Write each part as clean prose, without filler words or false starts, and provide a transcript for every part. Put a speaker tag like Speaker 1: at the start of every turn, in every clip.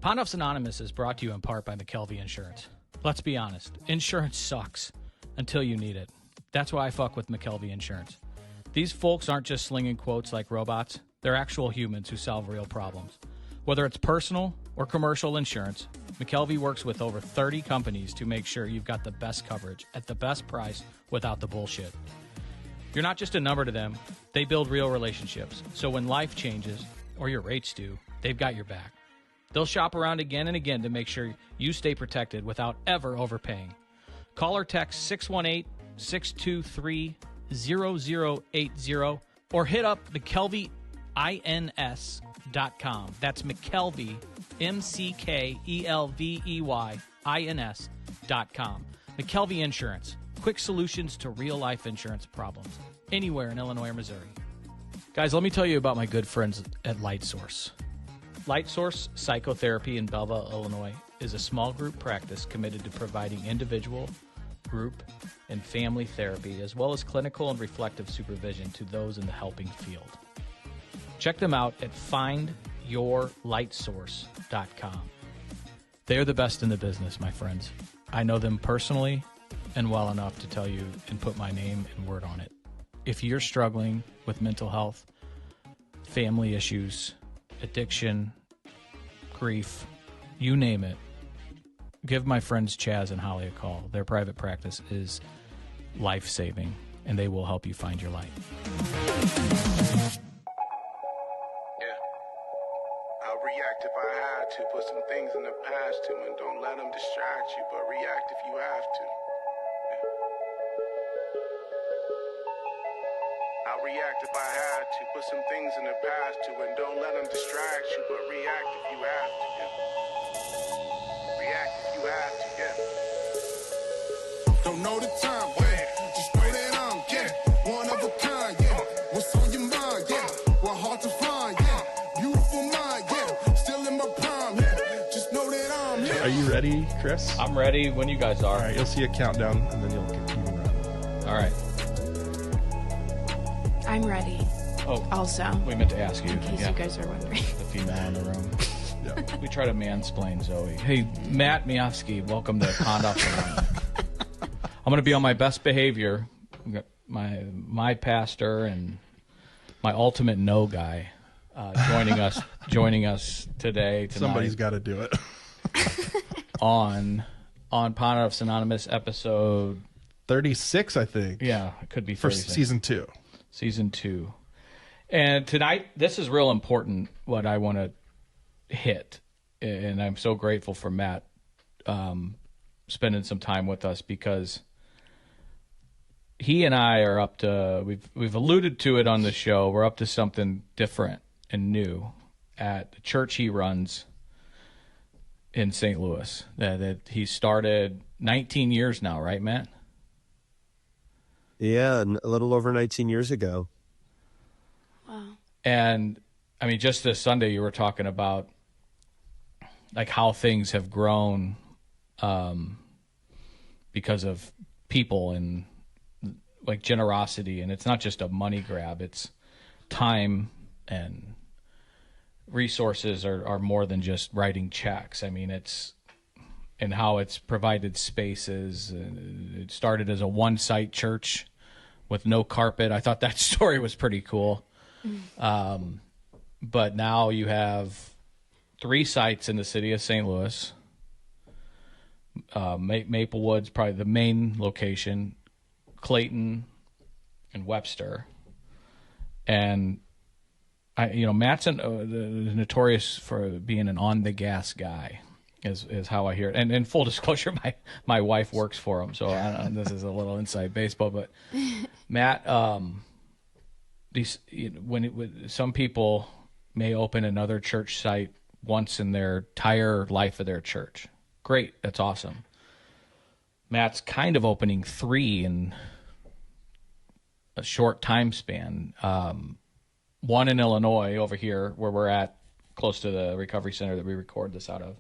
Speaker 1: Pondoff's Anonymous is brought to you in part by McKelvey Insurance. Let's be honest, insurance sucks until you need it. That's why I fuck with McKelvey Insurance. These folks aren't just slinging quotes like robots. They're actual humans who solve real problems. Whether it's personal or commercial insurance, McKelvey works with over 30 companies to make sure you've got the best coverage at the best price without the bullshit. You're not just a number to them. They build real relationships. So when life changes, or your rates do, they've got your back. They'll shop around again and again to make sure you stay protected without ever overpaying. Call or text 618-623-0080 or hit up McKelveyINS.com. That's McKelvey, McKelveyINS.com. McKelvey Insurance. Quick solutions to real-life insurance problems anywhere in Illinois or Missouri. Guys, let me tell you about my good friends at LightSource. LightSource Psychotherapy in Belleville, Illinois is a small group practice committed to providing individual, group, and family therapy, as well as clinical and reflective supervision to those in the helping field. Check them out at findyourlightsource.com. They're the best in the business, my friends. I know them personally and well enough to tell you and put my name and word on it. If you're struggling with mental health, family issues, addiction, grief, you name it, give my friends Chaz and Holly a call. Their private practice is life-saving, and they will help you find your light.
Speaker 2: Yeah. I'll react if I had to. Put some things in the past too, and don't let them distract you, but react if you have to. I'll react if I had to. Put some things in the past too, and don't let them distract you, but react if you have to. Yeah. React if you have to, yeah. Don't know the time, yeah. Just know that I'm, yeah, one of a kind, yeah. What's on your mind, yeah. What hard to find, yeah. Beautiful mind, yeah. Still in my prime, yeah. Just know that I'm, yeah.
Speaker 3: Are you ready, Chris?
Speaker 1: I'm ready when you guys are.
Speaker 3: All right, you'll see a countdown, and then you'll keep running.
Speaker 1: All right.
Speaker 4: I'm ready.
Speaker 1: Oh,
Speaker 4: Also,
Speaker 1: we meant to ask you.
Speaker 4: in case you guys are wondering.
Speaker 1: The female in the room.
Speaker 3: Yeah.
Speaker 1: We try to mansplain Zoe. Hey, Matt Miofsky, welcome to Pondoff. I'm going to be on my best behavior. We got my pastor and my ultimate no guy joining us today. Tonight,
Speaker 3: Somebody's got to do it.
Speaker 1: on Pondoff's Anonymous episode
Speaker 3: 36, I think.
Speaker 1: Yeah, it could be
Speaker 3: For
Speaker 1: 36.
Speaker 3: season 2.
Speaker 1: Season 2. And tonight, this is real important, what I want to hit. And I'm so grateful for Matt spending some time with us, because he and I are up to, we've alluded to it on the show, we're up to something different and new at the church he runs in St. Louis. That he started 19 years now, right, Matt?
Speaker 5: Yeah, a little over 19 years ago.
Speaker 4: Wow.
Speaker 1: And I mean, just this Sunday, you were talking about like how things have grown because of people and like generosity. And it's not just a money grab, it's time, and resources are more than just writing checks. I mean, it's, and how it's provided spaces. It started as a one-site church with no carpet. I thought that story was pretty cool. But now you have 3 sites in the city of St. Louis. Maplewood's probably the main location, Clayton and Webster. And Matt's notorious for being an on-the-gas guy. Is how I hear it. And in full disclosure, my wife works for him, so this is a little inside baseball. But Matt, some people may open another church site once in their entire life of their church. Great, that's awesome. Matt's kind of opening 3 in a short time span. One in Illinois over here, where we're at, close to the recovery center that we record this out of.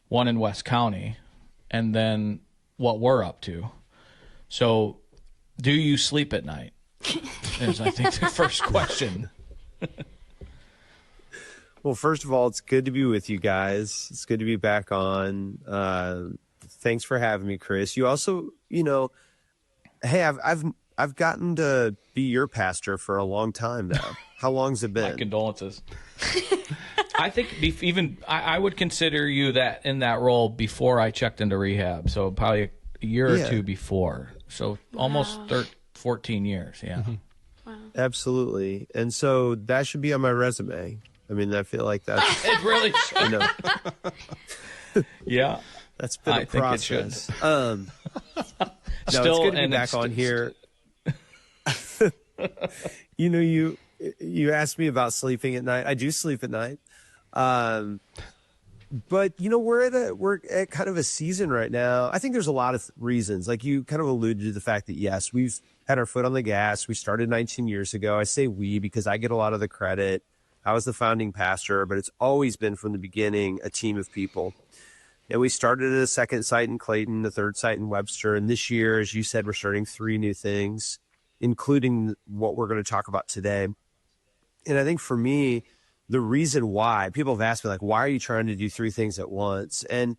Speaker 1: One in West County, and then what we're up to. So, do you sleep at night? Is I think the first question.
Speaker 5: Well, first of all, it's good to be with you guys. It's good to be back on. Thanks for having me, Chris. You also, hey, I've gotten to be your pastor for a long time now. How long's it been?
Speaker 1: My condolences. I think I would consider you that in that role before I checked into rehab. So probably a year or two before. So almost 14 years. Yeah.
Speaker 3: Mm-hmm.
Speaker 4: Wow.
Speaker 5: Absolutely. And so that should be on my resume. I mean, I feel like that's,
Speaker 1: It really should.
Speaker 5: you know,
Speaker 1: Yeah.
Speaker 5: that's been a
Speaker 1: I think it should.
Speaker 5: process. No, it's
Speaker 1: Still,
Speaker 5: good to be
Speaker 1: and
Speaker 5: back
Speaker 1: it's
Speaker 5: on here. You asked me about sleeping at night. I do sleep at night. But we're at kind of a season right now. I think there's a lot of reasons. Like you kind of alluded to the fact that yes, we've had our foot on the gas. We started 19 years ago. I say we because I get a lot of the credit. I was the founding pastor, but it's always been from the beginning a team of people. And we started at a second site in Clayton, the third site in Webster. And this year, as you said, we're starting 3 new things, including what we're going to talk about today. And I think for me, the reason why people have asked me, like, why are you trying to do 3 things at once? And,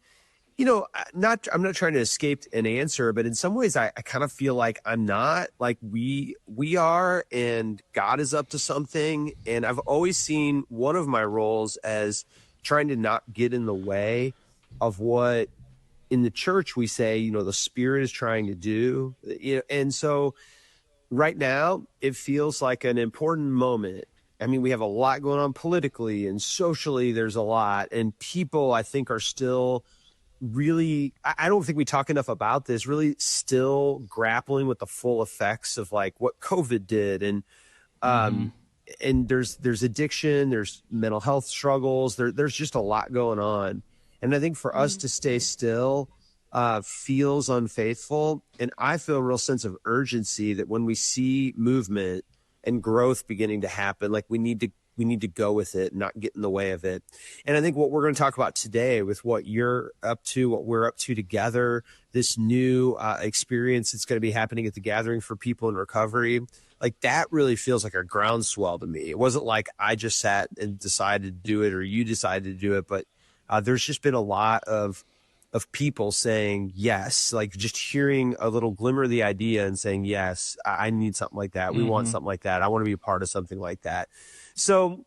Speaker 5: I'm not trying to escape an answer, but in some ways I kind of feel like I'm not. Like we are, and God is up to something. And I've always seen one of my roles as trying to not get in the way of what in the church we say, the Spirit is trying to do. And so right now it feels like an important moment. I mean, we have a lot going on politically and socially. There's a lot, and people I think are still really, I don't think we talk enough about this, really still grappling with the full effects of like what COVID did. And, and there's addiction, there's mental health struggles. There's just a lot going on. And I think for us to stay still feels unfaithful. And I feel a real sense of urgency that when we see movement and growth beginning to happen, like we need to go with it, not get in the way of it. And I think what we're going to talk about today with what you're up to, what we're up to together, this new experience that's going to be happening at the Gathering for People in Recovery, like that really feels like a groundswell to me. It wasn't like I just sat and decided to do it or you decided to do it, but there's just been a lot of people saying yes, like just hearing a little glimmer of the idea and saying, yes, I need something like that. We want something like that. I want to be a part of something like that. So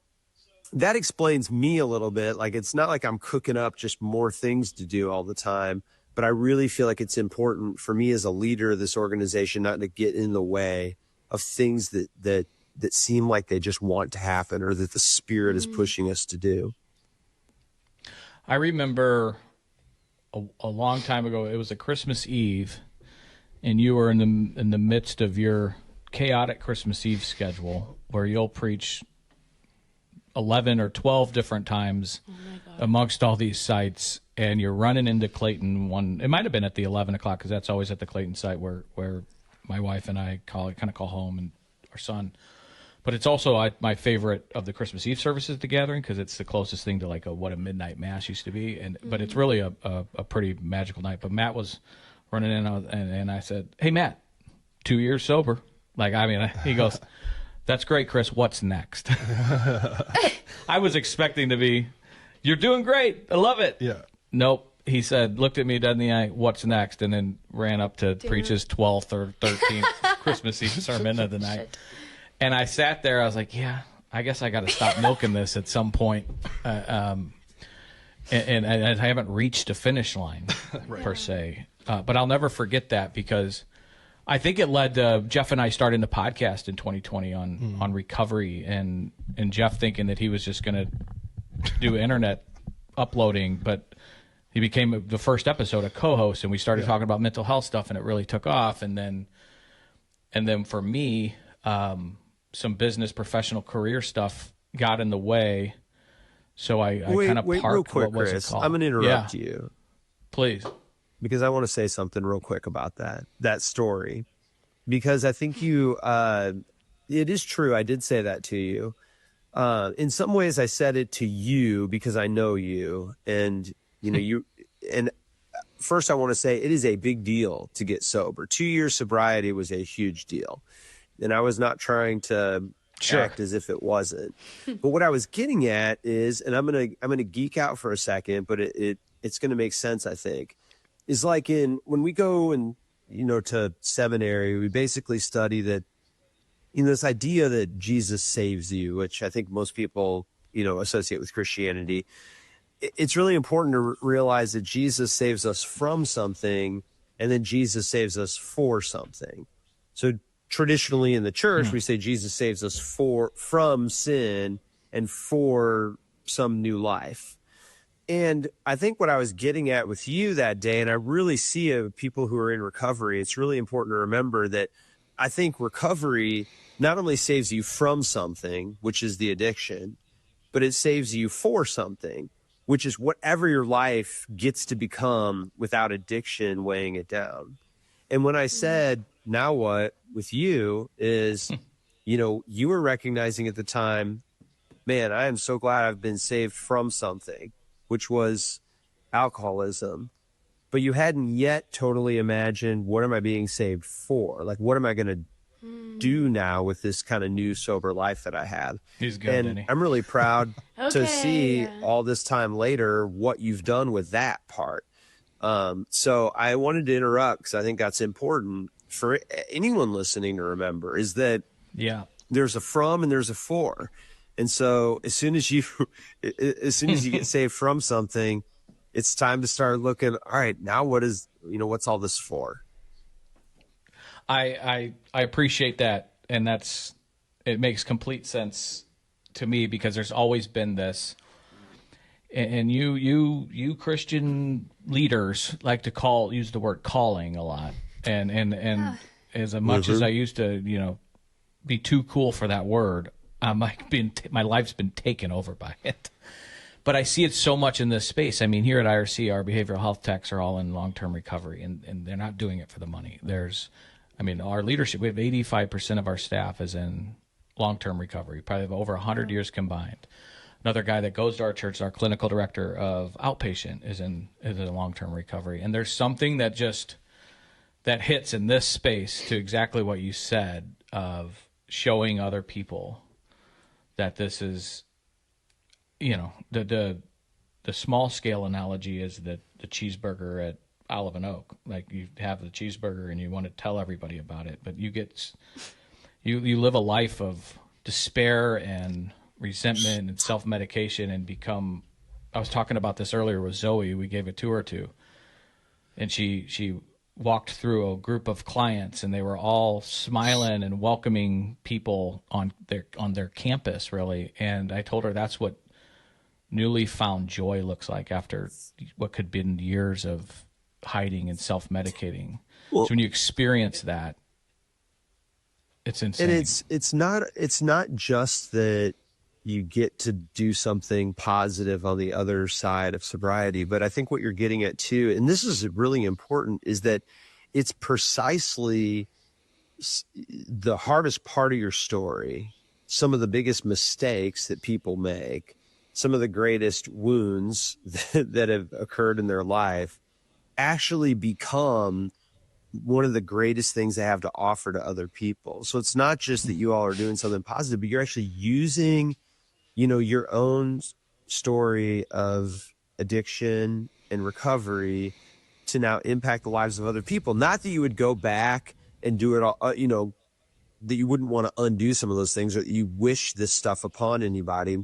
Speaker 5: that explains me a little bit. Like, it's not like I'm cooking up just more things to do all the time, but I really feel like it's important for me as a leader of this organization not to get in the way of things that seem like they just want to happen or that the Spirit is pushing us to do.
Speaker 1: I remember a long time ago, it was a Christmas Eve, and you were in the midst of your chaotic Christmas Eve schedule where you'll preach 11 or 12 different times amongst all these sites, and you're running into Clayton one. It might have been at the 11 o'clock because that's always at the Clayton site where my wife and I call home, and our son. But it's also my favorite of the Christmas Eve services at the Gathering because it's the closest thing to like what a midnight mass used to be. But it's really a pretty magical night. But Matt was running in, and I said, "Hey, Matt, 2 years sober." He goes, "That's great, Chris. What's next?" I was expecting to be, "You're doing great. I love it."
Speaker 3: Yeah.
Speaker 1: Nope. He said, looked at me dead in the eye, "What's next?" And then ran up to preach his 12th or 13th Christmas Eve sermon of the night.
Speaker 4: Shit.
Speaker 1: And I sat there. I was like, yeah, I guess I got to stop milking this at some point. And I haven't reached a finish line per se. But I'll never forget that because I think it led to Jeff and I starting the podcast in 2020 on recovery, and Jeff thinking that he was just going to do internet uploading, but he became the first episode a co-host, and we started talking about mental health stuff, and it really took off. And then for me, some business, professional career stuff got in the way, so I kind of parked.
Speaker 5: Real quick,
Speaker 1: what was
Speaker 5: Chris,
Speaker 1: it called?
Speaker 5: I'm going to interrupt you.
Speaker 1: Please.
Speaker 5: Because I want to say something real quick about that story. Because I think it is true. I did say that to you. In some ways I said it to you because I know you, and and first I want to say it is a big deal to get sober. 2 years sobriety was a huge deal. And I was not trying to
Speaker 1: Sure.
Speaker 5: act as if it wasn't. But what I was getting at is, and I'm gonna geek out for a second, but it's gonna make sense, I think, is like when we go and to seminary, we basically study that this idea that Jesus saves you, which I think most people associate with Christianity. It's really important to realize that Jesus saves us from something, and then Jesus saves us for something. So traditionally in the church, we say Jesus saves us from sin and for some new life. And I think what I was getting at with you that day, and I really see people who are in recovery, it's really important to remember that I think recovery not only saves you from something, which is the addiction, but it saves you for something, which is whatever your life gets to become without addiction weighing it down. And when I said, now what with you is, you were recognizing at the time, man, I am so glad I've been saved from something, which was alcoholism. But you hadn't yet totally imagined, what am I being saved for? Like, what am I going to do now with this kind of new sober life that I have?
Speaker 1: He's good,
Speaker 5: and
Speaker 1: isn't he?
Speaker 5: I'm really proud to
Speaker 4: Okay,
Speaker 5: see
Speaker 4: yeah.
Speaker 5: all this time later what you've done with that part. So I wanted to interrupt because I think that's important for anyone listening to remember, is that
Speaker 1: Yeah.
Speaker 5: there's a from and there's a for. And so as soon as you get saved from something, it's time to start looking, all right, now what's all this for?
Speaker 1: I appreciate that, and it makes complete sense to me, because there's always been this, and you Christian leaders like to use the word calling a lot, and as much as I used to be too cool for that word, my life's been taken over by it. But I see it so much in this space. I mean, here at IRC, our behavioral health techs are all in long-term recovery, and they're not doing it for the money. Our leadership, we have 85% of our staff is in long-term recovery, probably have over 100 years combined. Another guy that goes to our church, our clinical director of outpatient, is in long-term recovery. And there's something that hits in this space to exactly what you said, of showing other people that this is, the small scale analogy is that the cheeseburger at Olive and Oak. Like, you have the cheeseburger and you want to tell everybody about it, but you live a life of despair and resentment and self-medication and become. I was talking about this earlier with Zoe. We gave a tour to, and she walked through a group of clients, and they were all smiling and welcoming people on their campus, really. And I told her that's what newly found joy looks like after what could have been years of hiding and self-medicating. So when you experience that, it's insane.
Speaker 5: And it's not just that you get to do something positive on the other side of sobriety, but I think what you're getting at too, and this is really important, is that it's precisely the hardest part of your story, some of the biggest mistakes that people make, some of the greatest wounds that have occurred in their life, actually become one of the greatest things they have to offer to other people. So it's not just that you all are doing something positive, but you're actually using, your own story of addiction and recovery to now impact the lives of other people. Not that you would go back and do it all, that you wouldn't want to undo some of those things, or that you wish this stuff upon anybody.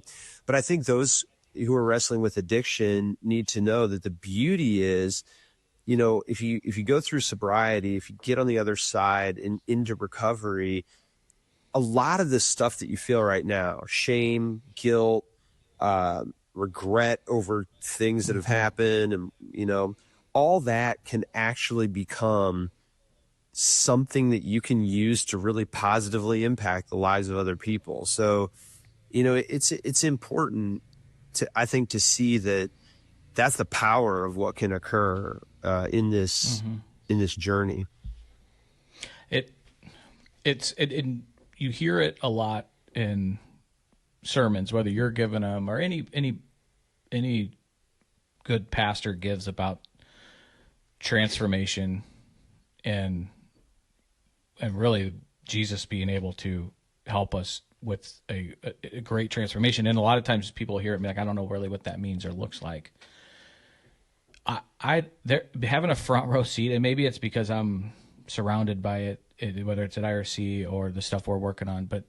Speaker 5: But I think those who are wrestling with addiction need to know that the beauty is, if you go through sobriety, if you get on the other side and into recovery, a lot of this stuff that you feel right now, shame, guilt, regret over things that have happened, and, all that can actually become something that you can use to really positively impact the lives of other people. So, it's important I think to see that that's the power of what can occur in this journey.
Speaker 1: You hear it a lot in sermons, whether you're giving them or any good pastor gives about transformation and really Jesus being able to help us with a great transformation. And a lot of times people hear it and be like, I don't know really what that means or looks like. They're having a front row seat, and maybe it's because I'm surrounded by it, whether it's at IRC or the stuff we're working on. But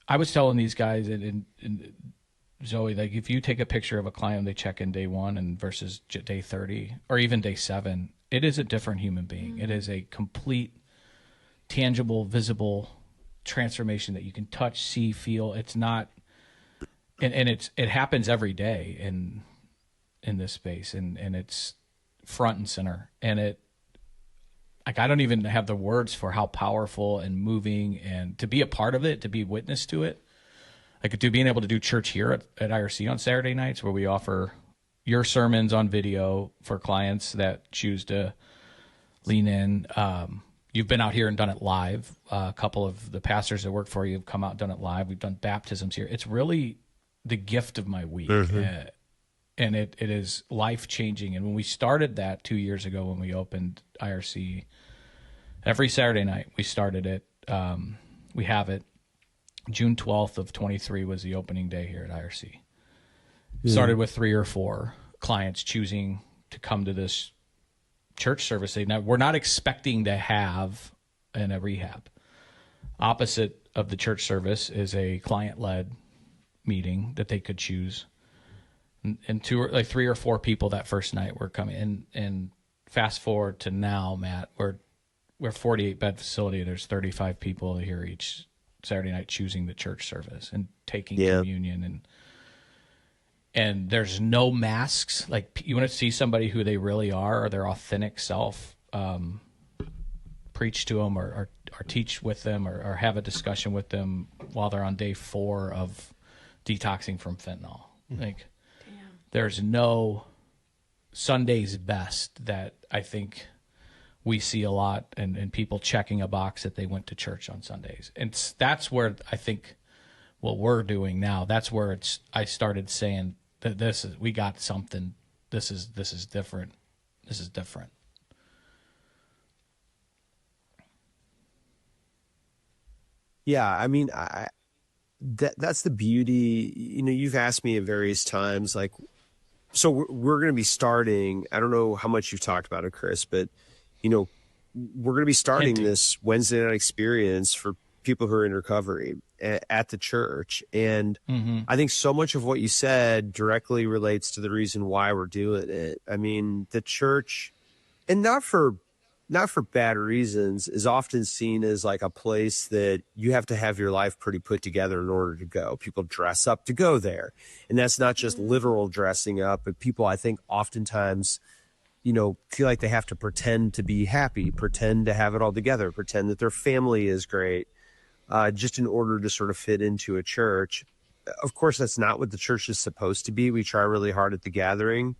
Speaker 1: I was telling these guys and Zoe, like, if you take a picture of a client, they check in day 1 and versus day 30 or even day 7, it is a different human being. It is a complete, tangible, visible transformation that you can touch, see, feel. It's not, and it happens every day in this space, and it's front and center. And it, like, I don't even have the words for how powerful and moving, and to be a part of it, to be witness to it. Like, to being able to do church here at IRC on Saturday nights, where we offer your sermons on video for clients that choose to lean in. You've been out here and done it live. A couple of the pastors that work for you have come out and done it live. We've done baptisms here. It's really the gift of my week. And it is life-changing. And when we started that 2 years ago, when we opened IRC, every Saturday night we started it. We have it. June 12th of 23 was the opening day here at IRC. Started with 3 or 4 clients choosing to come to this church service. We're not expecting to have in a rehab. Opposite of the church service is a client-led meeting that they could choose. And 3 or 4 people that first night were coming. And fast forward to now, Matt, we're a 48-bed facility. There's 35 people here each Saturday night choosing the church service and taking communion. And there's no masks. Like, you want to see somebody who they really are, or their authentic self, preach to them or teach with them or have a discussion with them while they're on day 4 of detoxing from fentanyl. Like, there's no Sunday's best that I think we see a lot, and people checking a box that they went to church on Sundays. And that's where I think what we're doing now, that's where I started saying that we got something. This is different. This is different.
Speaker 5: Yeah, I mean, that's the beauty. You know, you've asked me at various times, like, so we're going to be starting, I don't know how much you've talked about it, Chris, but, you know, we're going to be starting this Wednesday night experience for people who are in recovery at the church. And I think so much of what you said directly relates to the reason why we're doing it. I mean, the church, and not for bad reasons, is often seen as like a place that you have to have your life pretty put together in order to go. People dress up to go there. And that's not just literal dressing up, but people, I think, oftentimes, you know, feel like they have to pretend to be happy, pretend to have it all together, pretend that their family is great, just in order to sort of fit into a church. Of course, that's not what the church is supposed to be. We try really hard at the gathering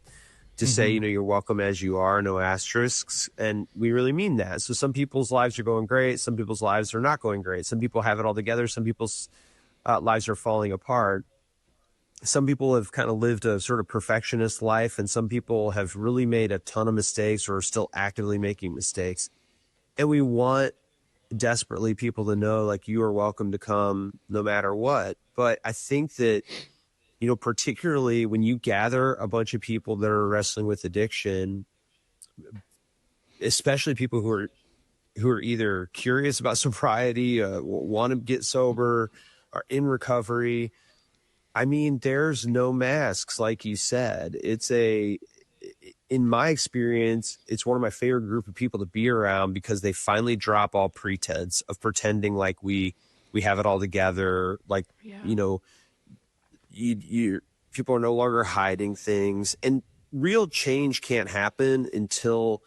Speaker 5: to say, you know, you're welcome as you are, no asterisks. And we really mean that. So some people's lives are going great. Some people's lives are not going great. Some people have it all together. Some people's lives are falling apart. Some people have kind of lived a sort of perfectionist life, and some people have really made a ton of mistakes or are still actively making mistakes. And we want desperately people to know, like, you are welcome to come no matter what. But I think that, you know, particularly when you gather a bunch of people that are wrestling with addiction, especially people who are either curious about sobriety, want to get sober, are in recovery, I mean, there's no masks, like you said. In my experience, it's one of my favorite group of people to be around, because they finally drop all pretense of pretending like we have it all together. Like, you know, people are no longer hiding things, and real change can't happen until,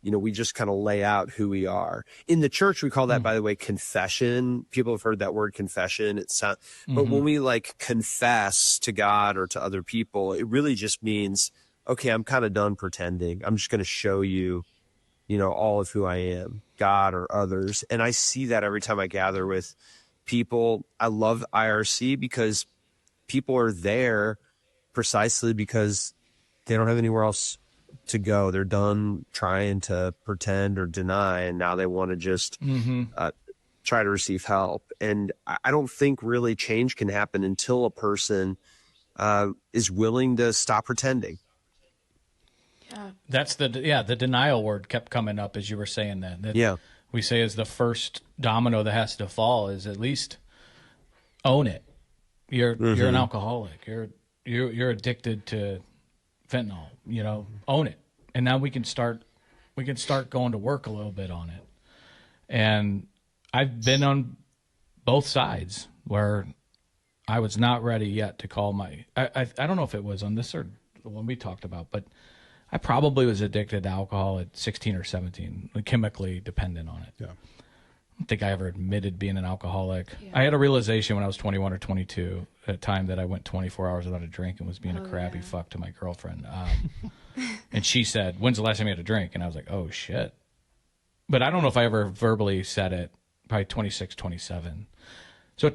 Speaker 5: you know, we just kind of lay out who we are. In the church, we call that, by the way, confession. People have heard that word confession. But when we like confess to God or to other people, it really just means, okay, I'm kind of done pretending. I'm just going to show you, you know, all of who I am, God or others. And I see that every time I gather with people. I love IRC because people are there precisely because they don't have anywhere else to go. They're done trying to pretend or deny, and now they want to just try to receive help. And I don't think really change can happen until a person is willing to stop pretending.
Speaker 4: Yeah.
Speaker 1: That's the denial word kept coming up as you were saying that.
Speaker 5: Yeah.
Speaker 1: We say is the first domino that has to fall is at least own it. You're an alcoholic. You're addicted to fentanyl. Own it. And now we can start going to work a little bit on it. And I've been on both sides where I was not ready yet to call I don't know if it was on this or the one we talked about, but I probably was addicted to alcohol at 16 or 17, chemically dependent on it.
Speaker 3: Yeah.
Speaker 1: I don't think I ever admitted being an alcoholic. Yeah. I had a realization when I was 21 or 22 at a time that I went 24 hours without a drink and was being a crabby fuck to my girlfriend. And she said, "When's the last time you had a drink?" And I was like, "Oh, shit." But I don't know if I ever verbally said it, probably 26, 27. So,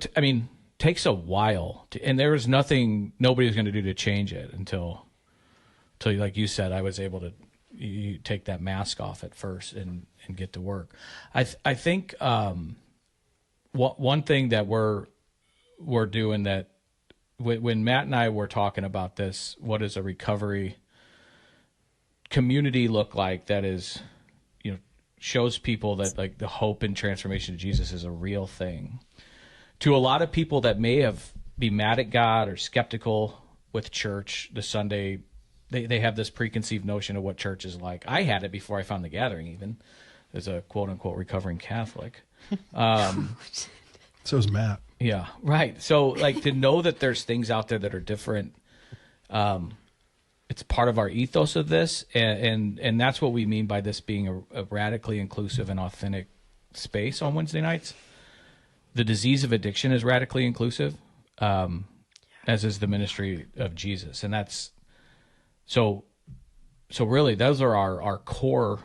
Speaker 1: takes a while. And there was nothing nobody was going to do to change it until, like you said, I was able to you take that mask off at first and get to work. I think one thing that we're doing that when Matt and I were talking about this, what does a recovery community look like that is, shows people that like the hope and transformation of Jesus is a real thing. To a lot of people that may be mad at God or skeptical with church, the Sunday, they have this preconceived notion of what church is like. I had it before I found the Gathering, even as a quote unquote recovering Catholic.
Speaker 3: So is Matt.
Speaker 1: Yeah, right. So like to know that there's things out there that are different. It's part of our ethos of this, and that's what we mean by this being a radically inclusive and authentic space on Wednesday nights. The disease of addiction is radically inclusive, as is the ministry of Jesus, and that's so really those are our core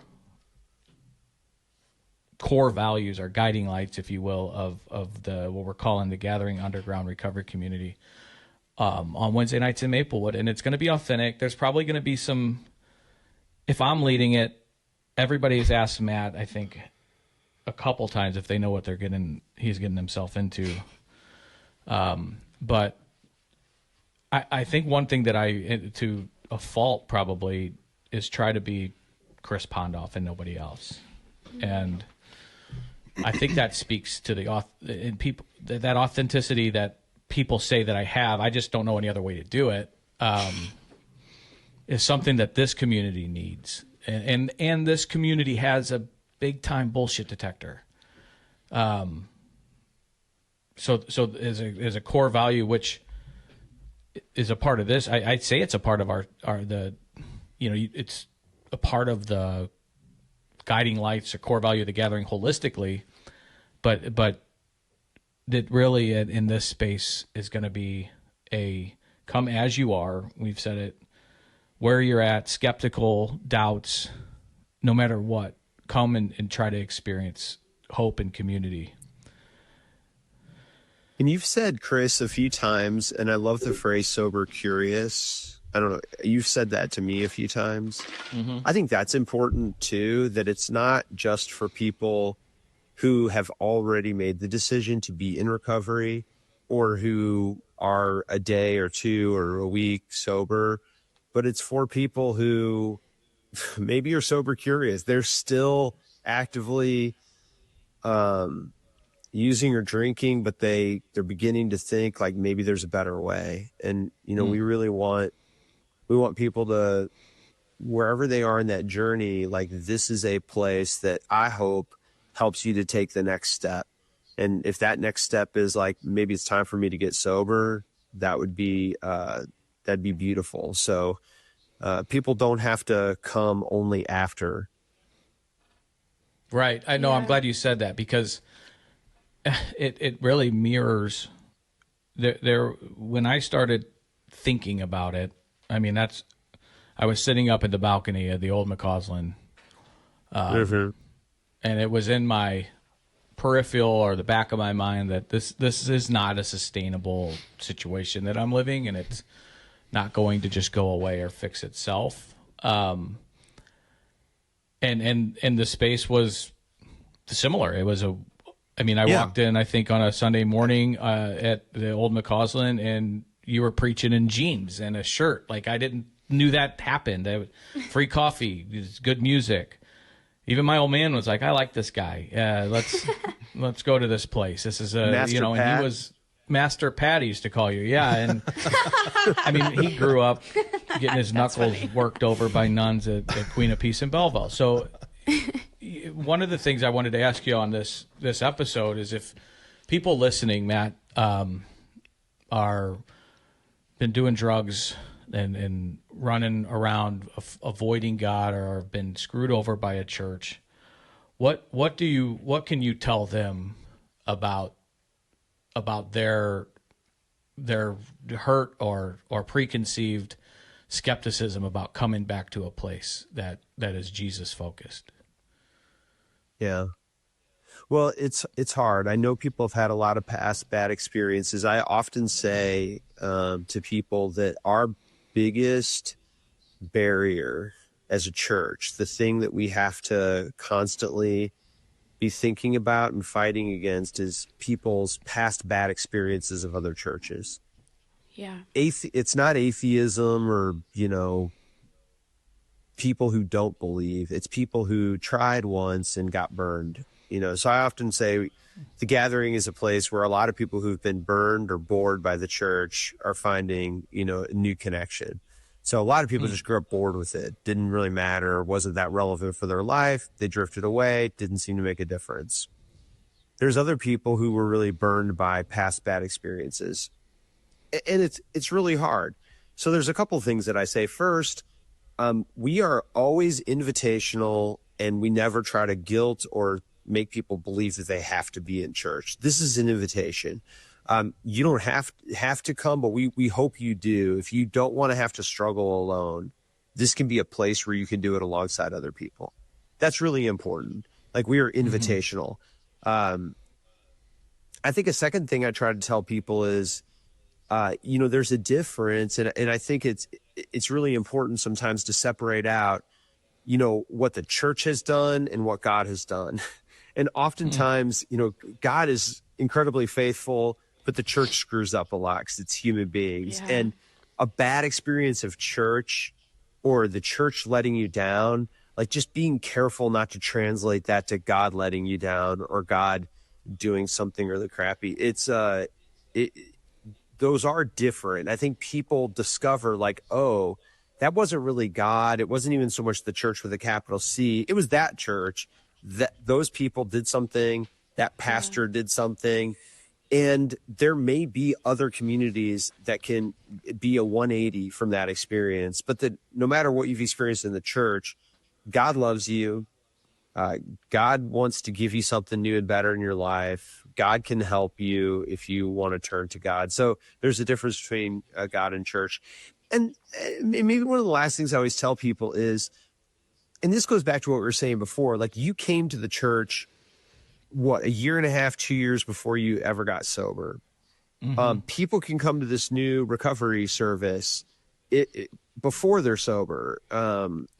Speaker 1: values, our guiding lights, if you will, of the what we're calling the Gathering Underground Recovery Community. On Wednesday nights in Maplewood, and it's going to be authentic. There's probably going to be some, if I'm leading it, everybody has asked Matt, I think, a couple times if they know what he's getting himself into. But I think one thing that to a fault probably, is try to be Chris Pondoff and nobody else. And I think that speaks to that authenticity that people say that I have, I just don't know any other way to do it, is something that this community needs. And this community has a big time bullshit detector. So as a core value, which is a part of this, I'd say it's a part of it's a part of the guiding lights or core value of the Gathering holistically, but that really in this space is going to be a come as you are. We've said it, where you're at, skeptical, doubts, no matter what, come and try to experience hope and community.
Speaker 5: And you've said, Chris, a few times, and I love the phrase sober curious. I don't know. You've said that to me a few times. Mm-hmm. I think that's important too, that it's not just for people who have already made the decision to be in recovery or who are a day or two or a week sober, but it's for people who maybe are sober curious. They're still actively using or drinking, but they're beginning to think like maybe there's a better way. And, we really want people to, wherever they are in that journey, like this is a place that I hope helps you to take the next step. And if that next step is like, maybe it's time for me to get sober, that would be, that'd be beautiful. So, people don't have to come only after.
Speaker 1: Right. I know. Yeah. I'm glad you said that because it really mirrors when I started thinking about it. I mean, I was sitting up in the balcony of the old McCausland, and it was in my peripheral or the back of my mind that this is not a sustainable situation that I'm living, and it's not going to just go away or fix itself. And the space was similar. It was I mean, I
Speaker 5: Yeah.
Speaker 1: walked in, I think, on a Sunday morning at the old McCausland, and you were preaching in jeans and a shirt. Like, I didn't knew that happened. Free coffee, good music. Even my old man was like, "I like this guy. Let's go to this place. This is a
Speaker 5: Master
Speaker 1: and
Speaker 5: Pat?
Speaker 1: he was Master Pat. He used to call you, yeah." And I mean, he grew up getting his knuckles worked over by nuns at Queen of Peace in Belleville. So, one of the things I wanted to ask you on this episode is if people listening, Matt, are been doing drugs and running around avoiding God, or have been screwed over by a church, what can you tell them about their hurt or preconceived skepticism about coming back to a place that is Jesus focused?
Speaker 5: Yeah. Well, it's hard. I know people have had a lot of past bad experiences. I often say to people that our biggest barrier as a church, the thing that we have to constantly be thinking about and fighting against, is people's past bad experiences of other churches.
Speaker 4: Yeah.
Speaker 5: It's not atheism or, people who don't believe. It's people who tried once and got burned. So I often say the Gathering is a place where a lot of people who've been burned or bored by the church are finding, a new connection. So a lot of people just grew up bored with it. Didn't really matter. Wasn't that relevant for their life. They drifted away. Didn't seem to make a difference. There's other people who were really burned by past bad experiences. And it's really hard. So there's a couple of things that I say. First, we are always invitational, and we never try to guilt or make people believe that they have to be in church. This is an invitation. You don't have to come, but we hope you do. If you don't want to have to struggle alone, this can be a place where you can do it alongside other people. That's really important. Like, we are invitational. I think a second thing I try to tell people is, there's a difference, and I think it's really important sometimes to separate out, what the church has done and what God has done. And oftentimes, God is incredibly faithful, but the church screws up a lot because it's human beings.
Speaker 4: Yeah.
Speaker 5: And a bad experience of church, or the church letting you down, like, just being careful not to translate that to God letting you down or God doing something really crappy. Those are different. I think people discover, like, oh, that wasn't really God. It wasn't even so much the church with a capital C. It was that church. That those people did something, that pastor did something, and there may be other communities that can be a 180 from that experience. But that no matter what you've experienced in the church, God loves you. God wants to give you something new and better in your life. God can help you if you want to turn to God. So there's a difference between God and church. And maybe one of the last things I always tell people is, and this goes back to what we were saying before, like, you came to the church, a year and a half, 2 years before you ever got sober. People can come to this new recovery service before they're sober.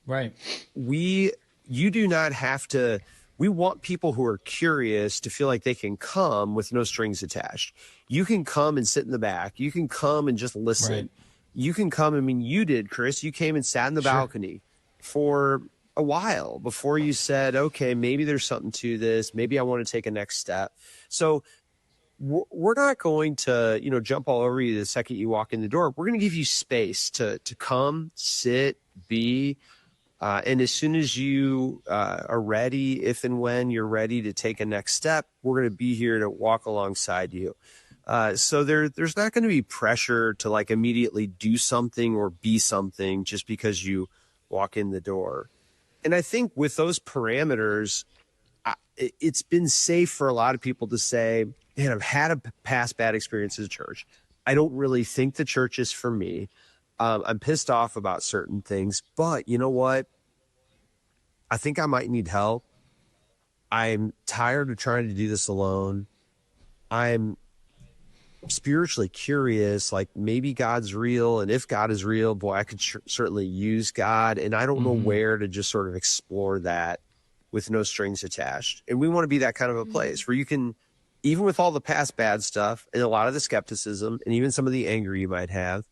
Speaker 1: Right.
Speaker 5: You do not have to. We want people who are curious to feel like they can come with no strings attached. You can come and sit in the back. You can come and just listen.
Speaker 1: Right.
Speaker 5: You can come. I mean, you did, Chris. You came and sat in the balcony for a while before you said, okay, maybe there's something to this. Maybe I want to take a next step. So we're not going to, jump all over you the second you walk in the door. We're going to give you space to come, sit, be. And as soon as you are ready, if and when you're ready to take a next step, we're going to be here to walk alongside you. So there's not going to be pressure to, like, immediately do something or be something just because you walk in the door. And I think with those parameters, it's been safe for a lot of people to say, man, I've had a past bad experience at church. I don't really think the church is for me. I'm pissed off about certain things, but you know what? I think I might need help. I'm tired of trying to do this alone. I'm spiritually curious, like, maybe God's real. And if God is real, boy, I could certainly use God. And I don't know where to just sort of explore that. with no strings attached. And we want to be that kind of a place where you can, even with all the past bad stuff and a lot of the skepticism and even some of the anger you might have,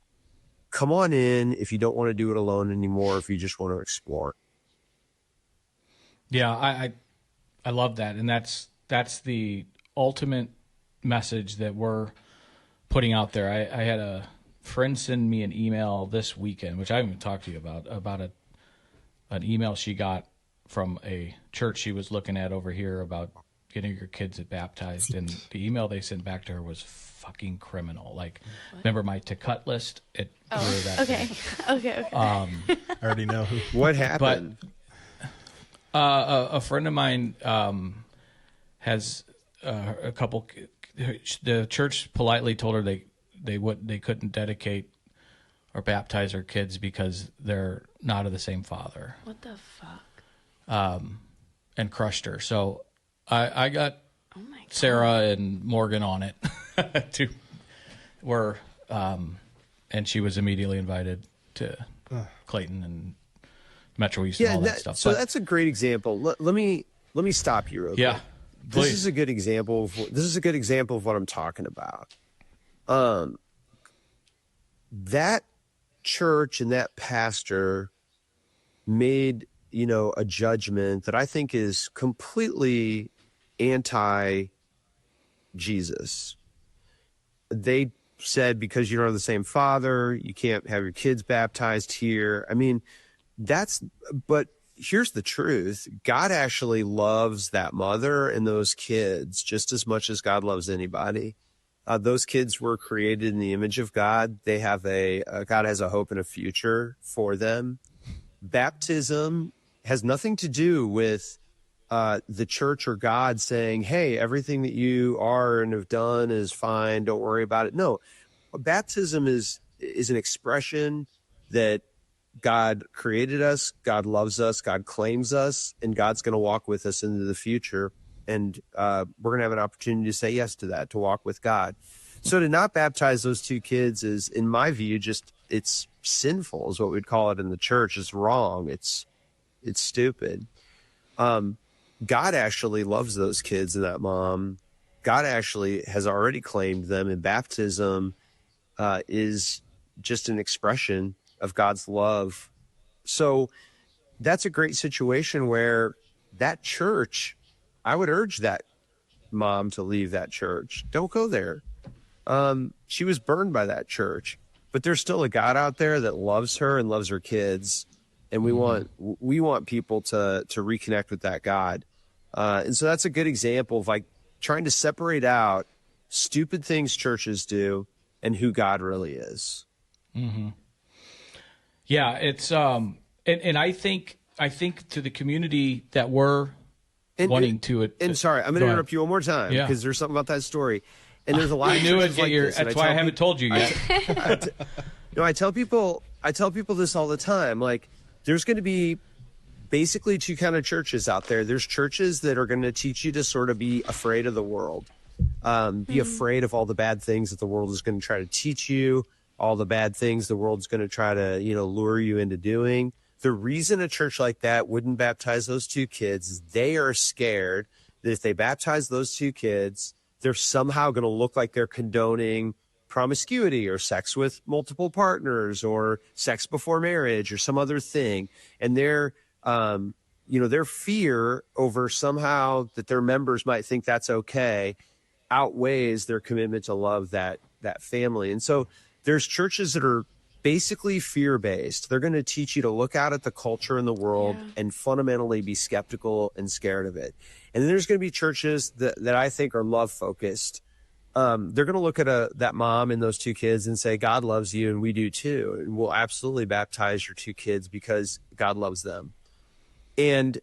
Speaker 5: come on in if you don't want to do it alone anymore, if you just want to explore.
Speaker 1: Yeah, I love that. And that's the ultimate message that we're putting out there. I had a friend send me an email this weekend, which I haven't even talked to you about an email she got from a church she was looking at over here about getting your kids baptized. And the email they sent back to her was fucking criminal. Like, remember my to cut list?
Speaker 4: Okay.
Speaker 3: I already know who.
Speaker 5: What happened?
Speaker 1: But a friend of mine has a couple. The church politely told her they couldn't dedicate or baptize her kids because they're not of the same father.
Speaker 4: What the fuck?
Speaker 1: And crushed her. So I got
Speaker 4: Oh my God.
Speaker 1: Sarah and Morgan on it and she was immediately invited to Clayton and Metro East and all that stuff.
Speaker 5: So that's a great example. Let me stop you real quick.
Speaker 1: Yeah.
Speaker 5: This
Speaker 1: Please.
Speaker 5: is a good example of what I'm talking about. That church and that pastor made, a judgment that I think is completely anti-Jesus. They said, because you don't have the same father, you can't have your kids baptized here. I mean, but here's the truth. God actually loves that mother and those kids just as much as God loves anybody. Those kids were created in the image of God. They have God has a hope and a future for them. Baptism has nothing to do with the church or God saying, hey, everything that you are and have done is fine. Don't worry about it. No, baptism is an expression that God created us, God loves us, God claims us, and God's going to walk with us into the future. And we're going to have an opportunity to say yes to that, to walk with God. So to not baptize those two kids is, in my view, it's sinful is what we'd call it in the church. It's wrong. It's stupid. God actually loves those kids and that mom. God actually has already claimed them, and baptism is just an expression of God's love. So that's a great situation where that church, I would urge that mom to leave that church. Don't go there. She was burned by that church, but there's still a God out there that loves her and loves her kids. And we want people to reconnect with that God. And so that's a good example of like trying to separate out stupid things churches do and who God really is.
Speaker 1: Mm-hmm. Yeah, it's and I think to the community that we're wanting to it.
Speaker 5: And sorry, I'm going to interrupt you one more time because there's something about that story. And there's a lot. I knew it.
Speaker 1: That's why I haven't told you yet.
Speaker 5: I tell people this all the time. Like, there's going to be basically two kind of churches out there. There's churches that are going to teach you to sort of be afraid of the world, be afraid of all the bad things that the world is going to try to teach you, all the bad things the world's going to try to, lure you into doing. The reason a church like that wouldn't baptize those two kids is they are scared that if they baptize those two kids, they're somehow going to look like they're condoning promiscuity or sex with multiple partners or sex before marriage or some other thing. And their fear over somehow that their members might think that's okay outweighs their commitment to love that family. And so there's churches that are basically fear-based. They're going to teach you to look out at the culture in the world and fundamentally be skeptical and scared of it. And then there's going to be churches that I think are love-focused. They're going to look at that mom and those two kids and say, God loves you and we do too. And we'll absolutely baptize your two kids because God loves them. And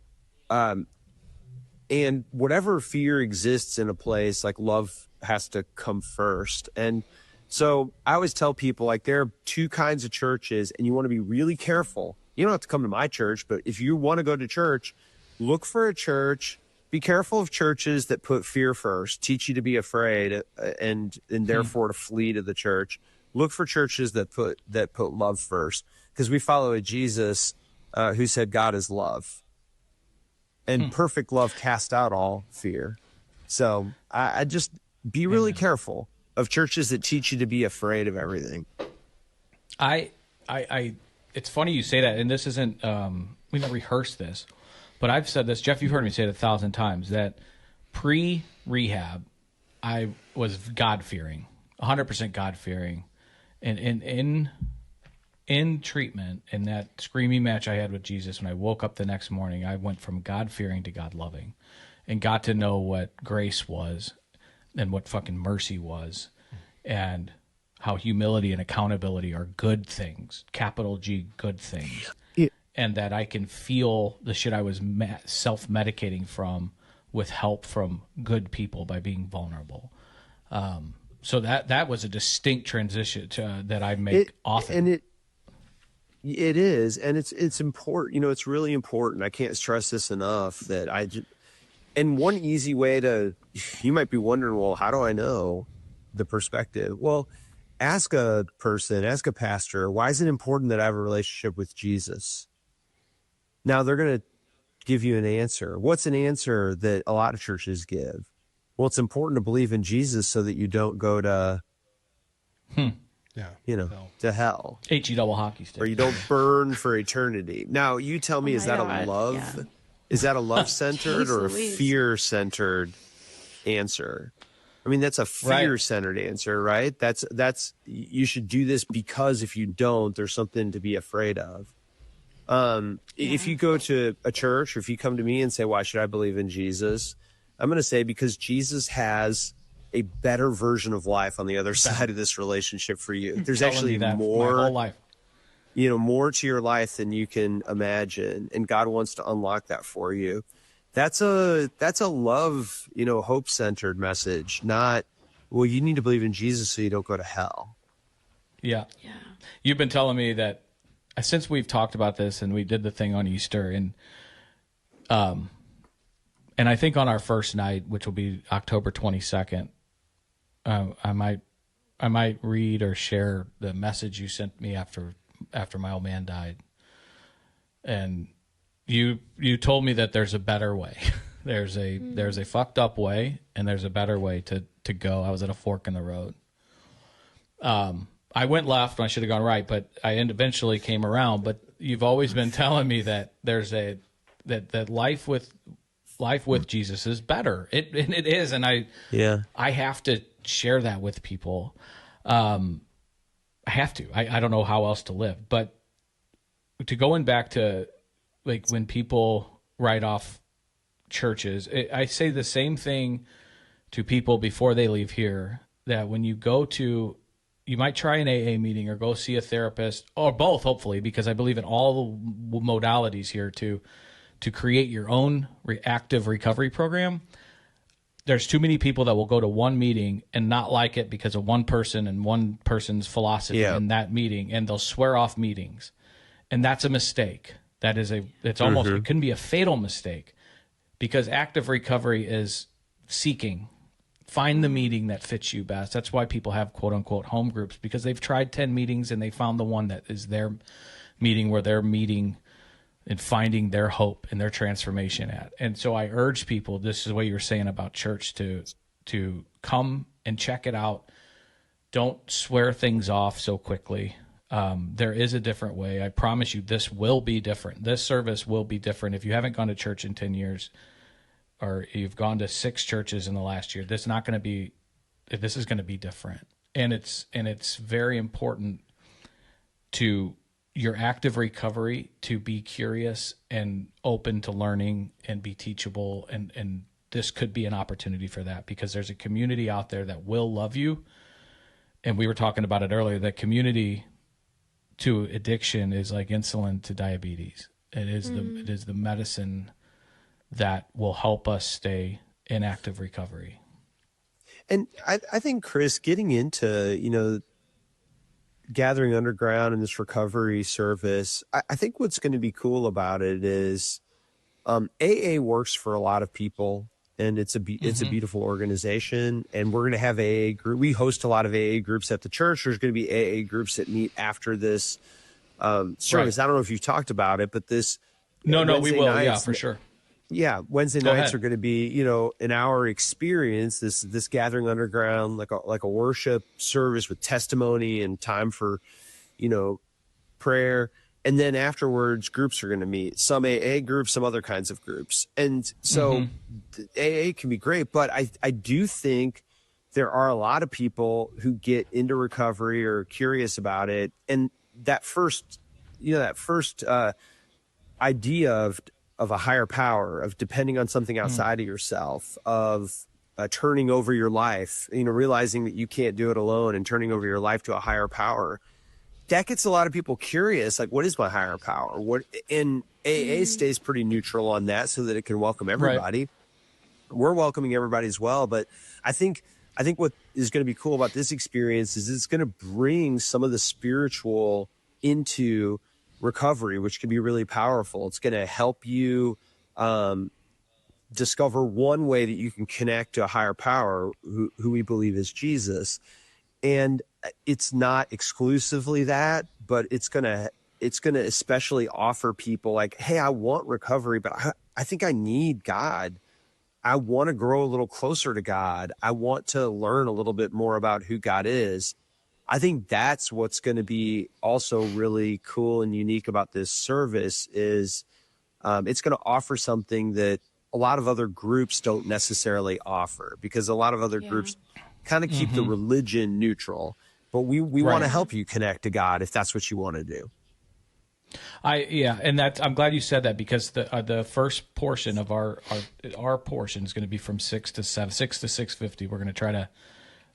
Speaker 5: whatever fear exists in a place, like love has to come first. And so I always tell people, like, there are two kinds of churches and you want to be really careful. You don't have to come to my church, but if you want to go to church, look for a church. Be careful of churches that put fear first, teach you to be afraid and therefore to flee to the church. Look for churches that put love first, because we follow a Jesus who said God is love. and perfect love casts out all fear. So I just be really careful of churches that teach you to be afraid of everything.
Speaker 1: It's funny you say that, and this isn't, we don't rehearse this, but I've said this, Jeff, you've heard me say it 1,000 times, that pre-rehab, I was God-fearing, 100% God-fearing. And in treatment, in that screaming match I had with Jesus, when I woke up the next morning, I went from God-fearing to God-loving and got to know what grace was and what fucking mercy was, and how humility and accountability are good things, capital G, good things.
Speaker 5: Yeah.
Speaker 1: And that I can feel the shit I was self-medicating from with help from good people by being vulnerable. So that was a distinct transition that I make often.
Speaker 5: And it is, and it's important. You know, it's really important. I can't stress this enough that and one easy way you might be wondering, well, how do I know the perspective? Well, ask a person, ask a pastor, why is it important that I have a relationship with Jesus? Now they're going to give you an answer. What's an answer that a lot of churches give? Well, it's important to believe in Jesus so that you don't go to, to hell.
Speaker 1: H-E double hockey stick.
Speaker 5: Or you don't burn for eternity. Now, you tell me, is that
Speaker 4: God,
Speaker 5: a love?
Speaker 4: yeah.
Speaker 5: Is that a love-centered
Speaker 4: Jeez
Speaker 5: or a
Speaker 4: Louise.
Speaker 5: fear-centered answer? I mean, that's a fear-centered answer, right? That's you should do this because if you don't, there's something to be afraid of. If you go to a church, or if you come to me and say, why should I believe in Jesus? I'm going to say, because Jesus has a better version of life on the other side of this relationship for you. There's actually more,
Speaker 1: my whole life.
Speaker 5: More to your life than you can imagine. And God wants to unlock that for you. That's a love, hope-centered message, not, well, you need to believe in Jesus so you don't go to hell.
Speaker 1: Yeah. You've been telling me that since we've talked about this and we did the thing on Easter, and I think on our first night, which will be October 22nd, I might read or share the message you sent me after my old man died. And you told me that there's a better way. There's a fucked up way, and there's a better way to go. I was at a fork in the road. I went left when I should have gone right, but I eventually came around. But you've always been telling me that there's that life with Jesus is better. It is, and I have to share that with people. I have to. I don't know how else to live. But going back to like when people write off churches, I say the same thing to people before they leave here, that when you go to, you might try an AA meeting or go see a therapist, or both, hopefully, because I believe in all the modalities here to create your own active recovery program. There's too many people that will go to one meeting and not like it because of one person and one person's philosophy in that meeting, and they'll swear off meetings. And that's a mistake. It's almost, it can be a fatal mistake, because active recovery is seeking. Find the meeting that fits you best. That's why people have quote unquote home groups, because they've tried 10 meetings and they found the one that is their meeting, where they're meeting and finding their hope and their transformation at. And so I urge people, this is what you were saying about church, to come and check it out. Don't swear things off so quickly. There is a different way. I promise you, this will be different. This service will be different. If you haven't gone to church in 10 years, or you've gone to 6 churches in the last year, this is going to be different. And it's very important to your active recovery to be curious and open to learning and be teachable. And this could be an opportunity for that, because there's a community out there that will love you. And we were talking about it earlier, that community to addiction is like insulin to diabetes. It is the medicine that will help us stay in active recovery.
Speaker 5: And I think, Chris, getting into, gathering underground in this recovery service, I think what's going to be cool about it is AA works for a lot of people, and it's a beautiful organization. And we're going to have AA group. We host a lot of AA groups at the church. There's going to be AA groups that meet after this service. Right. I don't know if you've talked about it, but this
Speaker 1: No,
Speaker 5: Wednesday
Speaker 1: we will.
Speaker 5: nights,
Speaker 1: Yeah, for sure.
Speaker 5: Yeah, Wednesday
Speaker 1: Go
Speaker 5: nights
Speaker 1: ahead.
Speaker 5: are going to be, an hour experience. This gathering underground, like a worship service with testimony and time for, prayer. And then afterwards, groups are going to meet. Some AA groups, some other kinds of groups. And so AA can be great, but I do think there are a lot of people who get into recovery or curious about it, and that first idea of a higher power, of depending on something outside of yourself, of turning over your life, realizing that you can't do it alone and turning over your life to a higher power. That gets a lot of people curious, like, what is my higher power? And AA stays pretty neutral on that so that it can welcome everybody. Right. We're welcoming everybody as well. But I think what is going to be cool about this experience is it's going to bring some of the spiritual into recovery, which can be really powerful. It's going to help you discover one way that you can connect to a higher power who we believe is Jesus. And it's not exclusively that, but it's going to especially offer people like, hey, I want recovery, but I think I need God. I want to grow a little closer to God. I want to learn a little bit more about who God is. I think that's what's going to be also really cool and unique about this service is it's going to offer something that a lot of other groups don't necessarily offer, because a lot of other groups kind of keep the religion neutral. But we want to help you connect to God if that's what you want to do.
Speaker 1: And I'm glad you said that, because the first portion of our portion is going to be from 6 to 6:50. We're going to try to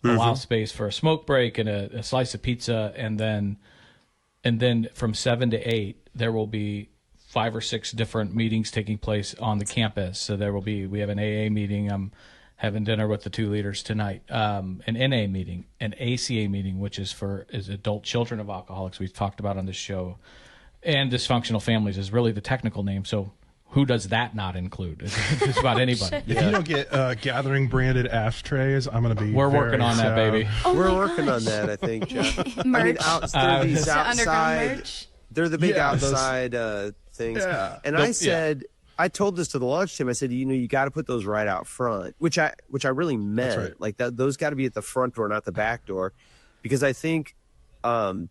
Speaker 1: allow space for a smoke break and a slice of pizza, and then from 7 to 8 there will be 5 or 6 different meetings taking place on the campus. So we have an AA meeting. I'm having dinner with the 2 leaders tonight. An NA meeting, an ACA meeting, which is adult children of alcoholics. We've talked about on this show. And dysfunctional families is really the technical name. So who does that not include? It's just about anybody.
Speaker 3: If you don't get gathering branded ashtrays, I'm going to be.
Speaker 1: We're working on that, baby.
Speaker 5: Oh, we're working on that, I think, Jeff.
Speaker 4: Merch.
Speaker 5: They're these
Speaker 4: Underground
Speaker 5: outside.
Speaker 4: merch.
Speaker 5: They're the big outside things.
Speaker 3: Yeah.
Speaker 5: And I said, I told this to the launch team. I said, you got to put those right out front, which I really meant.
Speaker 3: That's right.
Speaker 5: Like those got to be at the front door, not the back door, because I think.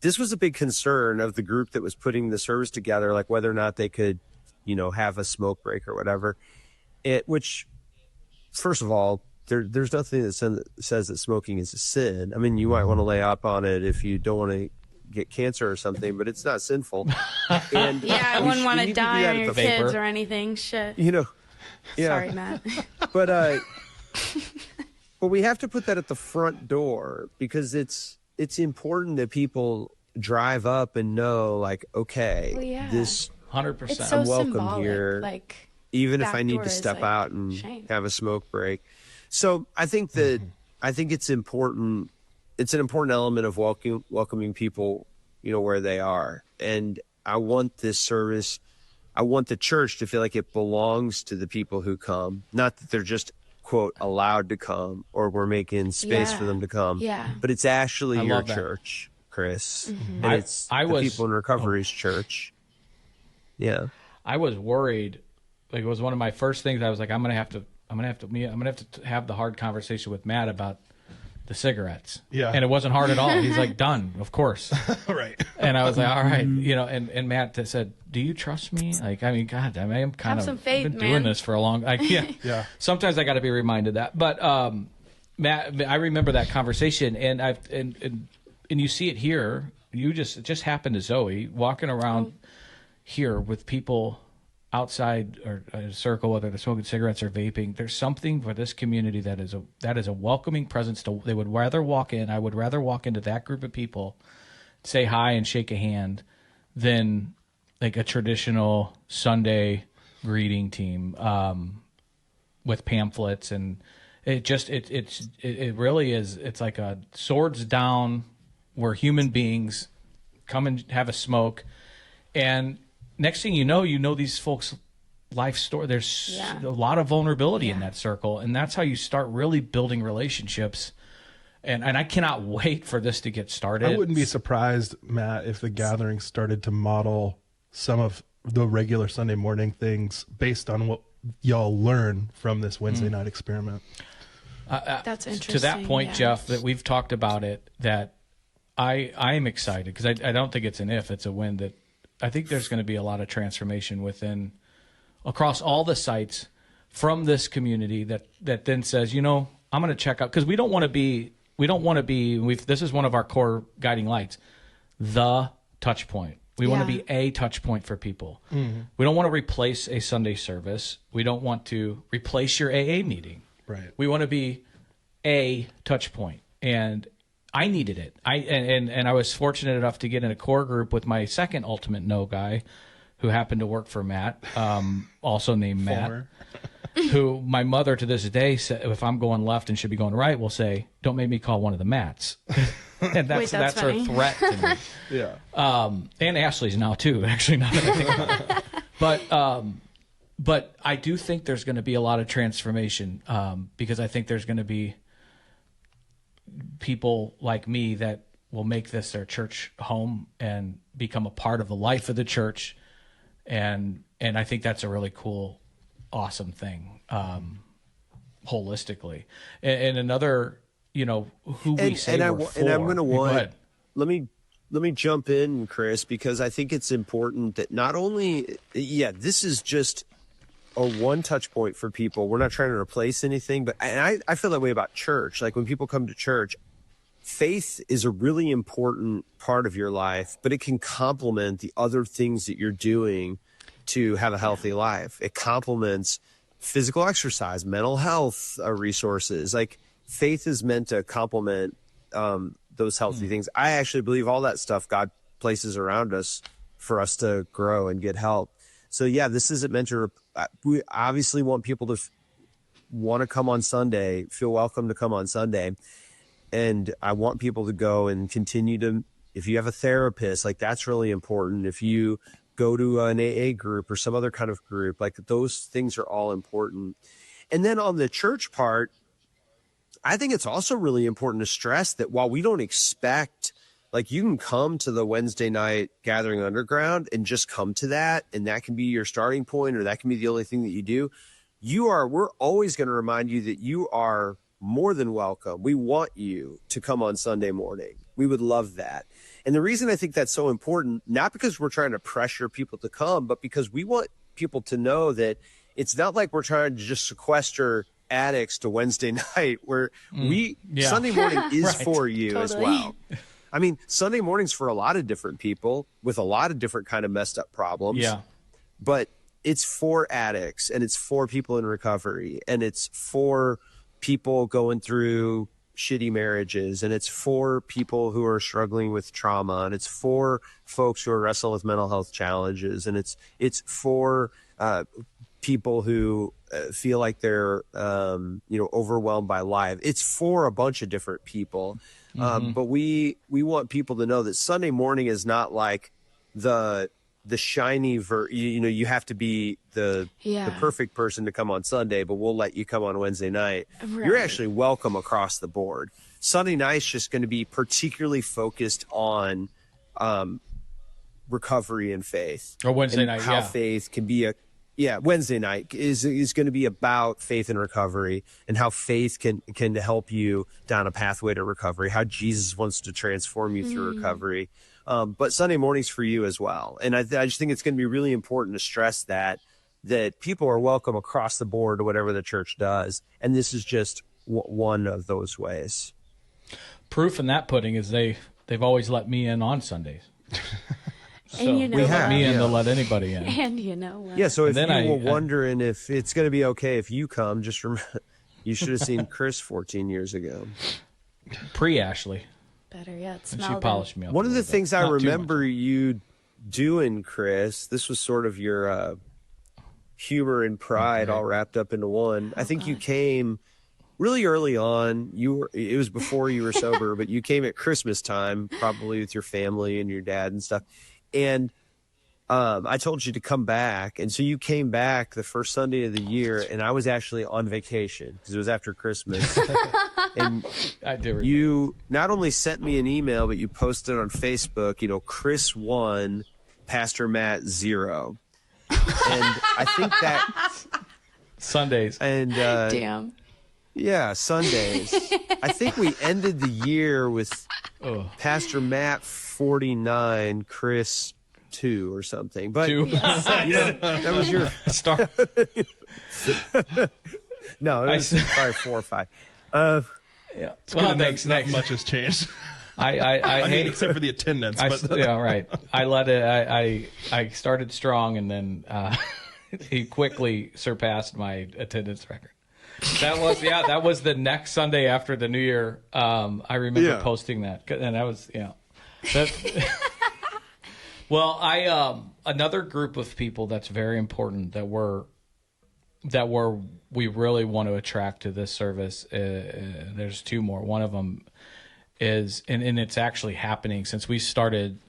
Speaker 5: This was a big concern of the group that was putting the service together, like whether or not they could, have a smoke break or whatever. Which, first of all, there's nothing that says that smoking is a sin. I mean, you might want to lay up on it if you don't want to get cancer or something, but it's not sinful. And
Speaker 4: I wouldn't want to die on your kids
Speaker 1: vapor
Speaker 4: or anything. Shit.
Speaker 5: Yeah.
Speaker 4: Sorry, Matt.
Speaker 5: But we have to put that at the front door, because it's important that people drive up and know, like, okay, this
Speaker 1: 100%.
Speaker 4: It's so
Speaker 5: I'm welcome
Speaker 4: symbolic.
Speaker 5: here,
Speaker 4: Like,
Speaker 5: even if I need
Speaker 4: door
Speaker 5: to
Speaker 4: is,
Speaker 5: step
Speaker 4: like,
Speaker 5: out and
Speaker 4: shame.
Speaker 5: have a smoke break. So I think it's important. It's an important element of welcoming people, where they are. And I want this service, I want the church to feel like it belongs to the people who come, not that they're just, quote, allowed to come, or we're making space for them to come.
Speaker 4: Yeah.
Speaker 5: But it's actually your
Speaker 1: love that.
Speaker 5: church, Chris.
Speaker 4: Mm-hmm.
Speaker 5: And it's the people in recovery's church. Yeah.
Speaker 1: I was worried. Like, it was one of my first things. I was like, I'm gonna have to have the hard conversation with Matt about the cigarettes.
Speaker 3: Yeah.
Speaker 1: And it wasn't hard at all. He's like, done, of course.
Speaker 3: Right.
Speaker 1: And I was like, all right, and Matt said, do you trust me? Like, I mean, God, I am kind of
Speaker 4: some faith,
Speaker 1: been doing
Speaker 4: man.
Speaker 1: this for a long.
Speaker 3: Yeah.
Speaker 1: Sometimes I got to be reminded that. But Matt, I remember that conversation, and and you see it here. It just happened to Zoe walking around here with people outside or a circle, whether they're smoking cigarettes or vaping. There's something for this community that is a welcoming presence. They would rather walk in. I would rather walk into that group of people, say hi and shake a hand, than like a traditional Sunday greeting team with pamphlets. And it really is. It's like a swords down. We're human beings. Come and have a smoke, and next thing you know these folks' life story. There's a lot of vulnerability in that circle, and that's how you start really building relationships. And I cannot wait for this to get started.
Speaker 3: I wouldn't be surprised, Matt, if the gathering started to model some of the regular Sunday morning things based on what y'all learn from this Wednesday night experiment.
Speaker 4: That's interesting.
Speaker 1: To that point,
Speaker 4: yeah.
Speaker 1: Jeff, that we've talked about it, that I am excited because I don't think it's an if, it's a when. That I think there's going to be a lot of transformation across all the sites from this community that then says, I'm going to check out, because we don't want to be. This is one of our core guiding lights, the touch point. We want to be a touch point for people. Mm-hmm. We don't want to replace a Sunday service. We don't want to replace your AA meeting.
Speaker 3: Right.
Speaker 1: We want to be a touch point. And I needed it. And I was fortunate enough to get in a core group with my second Ultimate No guy, who happened to work for Matt, also named Matt, who my mother to this day, if I'm going left and should be going right, will say, "Don't make me call one of the Matts." And that's her threat to me.
Speaker 3: Yeah.
Speaker 1: And Ashley's now too, actually, now that I think about it. But I do think there's going to be a lot of transformation, because I think there's going to be people like me that will make this their church home and become a part of the life of the church. And I think that's a really cool, awesome thing, holistically. And another, who we say we're for.
Speaker 5: And I'm going to
Speaker 1: Go ahead.
Speaker 5: let me jump in, Chris, because I think it's important that not only, this is just a one touch point for people. We're not trying to replace anything, but I feel that way about church. Like when people come to church, faith is a really important part of your life, but it can complement the other things that you're doing to have a healthy life. It complements physical exercise, mental health resources. Like faith is meant to complement those healthy things. I actually believe all that stuff God places around us for us to grow and get help. So this isn't meant to, we obviously want people to want to come on Sunday, feel welcome to come on Sunday. And I want people to go and continue to, if you have a therapist, like that's really important. If you go to an AA group or some other kind of group, like those things are all important. And then on the church part, I think it's also really important to stress that while we don't expect, like you can come to the Wednesday night gathering underground and just come to that, and that can be your starting point, or that can be the only thing that you do. We're always going to remind you that you are more than welcome. We want you to come on Sunday morning. We would love that. And the reason I think that's so important, not because we're trying to pressure people to come, but because we want people to know that it's not like we're trying to just sequester addicts to Wednesday night, where Sunday morning is right. For you as well. I mean, Sunday morning's for a lot of different people with a lot of different kind of messed up problems. Yeah. But it's for addicts, and it's for people in recovery, and it's for people going through shitty marriages, and it's for people who are struggling with trauma, and it's for folks who are wrestling with mental health challenges, and it's for people who feel like they're overwhelmed by life. It's for a bunch of different people. But we want people to know that Sunday morning is not like the shiny you have to be the perfect person to come on Sunday, but we'll let you come on Wednesday night. Right. You're actually welcome across the board. Sunday night's just going to be particularly focused on recovery and faith.
Speaker 1: Or Wednesday night,
Speaker 5: how faith can be Wednesday night is going to be about faith and recovery, and how faith can help you down a pathway to recovery, how Jesus wants to transform you through recovery. But Sunday morning's for you as well. And I just think it's going to be really important to stress that people are welcome across the board to whatever the church does. And this is just one of those ways.
Speaker 1: Proof in that pudding is they've always let me in on Sundays. So
Speaker 4: and
Speaker 1: we let me in to let anybody in.
Speaker 4: And you know what?
Speaker 5: Yeah, so if you were wondering if it's going to be okay if you come, just remember, you should have seen Chris 14 years ago.
Speaker 1: Pre-Ashley.
Speaker 4: Better yet,
Speaker 1: and she polished me up.
Speaker 5: One of the things I remember you doing, Chris, this was sort of your humor and pride all wrapped up into one. I think you came really early on. It was before you were sober, but you came at Christmas time, probably with your family and your dad and stuff. And I told you to come back. And so you came back the first Sunday of the year, and I was actually on vacation because it was after Christmas. And you not only sent me an email, but you posted on Facebook, Chris 1, Pastor Matt 0. And I think that
Speaker 1: Sundays.
Speaker 5: and
Speaker 4: Damn.
Speaker 5: yeah, Sundays. I think we ended the year with Pastor Matt 49, Chris 2 or something. But
Speaker 1: Two.
Speaker 5: that was your
Speaker 1: Star.
Speaker 5: no, it was probably 4 or 5.
Speaker 1: Yeah. Well, thanks.
Speaker 3: Not much has changed.
Speaker 1: I
Speaker 3: I
Speaker 1: hate
Speaker 3: mean, except for the attendance. But
Speaker 1: yeah, right. I let it. I started strong, and then he quickly surpassed my attendance record. That was the next Sunday after the New Year. I remember posting that, and that was well, another group of people that's very important that we really want to attract to this service. There's two more. One of them is, and it's actually happening since we started,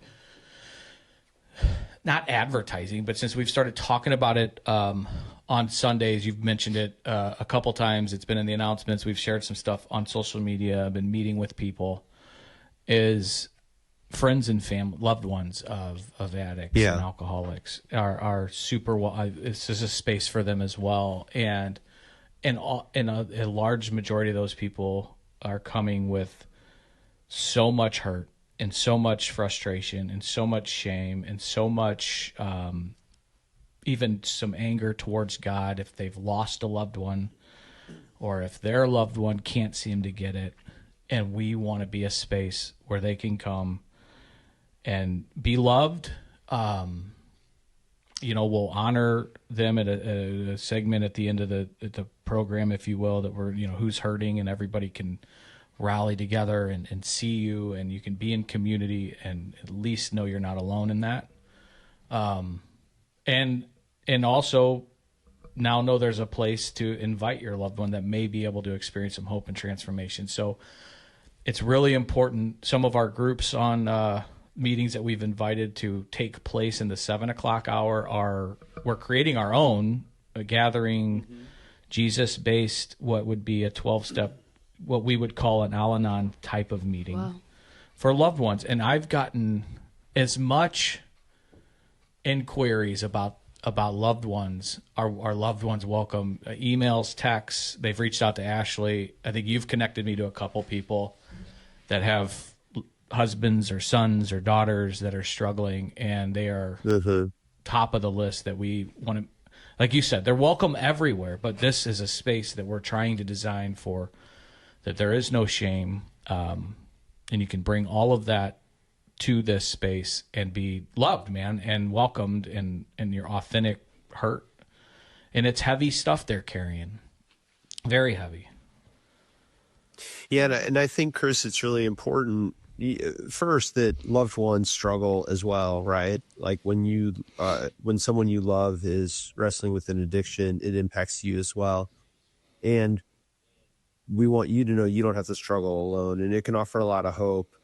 Speaker 1: not advertising, but since we've started talking about it on Sundays. You've mentioned it a couple times. It's been in the announcements. We've shared some stuff on social media. I've been meeting with people. Is friends and family, loved ones of addicts and alcoholics are super well. This is a space for them as well, and a large majority of those people are coming with so much hurt and so much frustration and so much shame and so much even some anger towards God if they've lost a loved one or if their loved one can't seem to get it. And we want to be a space where they can come and be loved. We'll honor them at a segment at the end of the program, if you will, that we're, who's hurting, and everybody can rally together and see you, and you can be in community and at least know you're not alone in that. And also now know there's a place to invite your loved one that may be able to experience some hope and transformation. So it's really important. Some of our groups on meetings that we've invited to take place in the 7:00 hour we're creating our own gathering, Jesus-based, what would be a 12-step, what we would call an Al-Anon type of meeting for loved ones. And I've gotten as much inquiries about loved ones, our loved ones welcome, emails, texts. They've reached out to Ashley. I think you've connected me to a couple people that have husbands or sons or daughters that are struggling, and they are top of the list that we want to, like you said, they're welcome everywhere, but this is a space that we're trying to design for, that there is no shame, and you can bring all of that to this space and be loved, man, and welcomed in your authentic hurt. And it's heavy stuff they're carrying, very heavy.
Speaker 5: Yeah, and I think, Chris, it's really important, first, that loved ones struggle as well, right? Like when someone you love is wrestling with an addiction, it impacts you as well. And we want you to know you don't have to struggle alone, and it can offer a lot of hope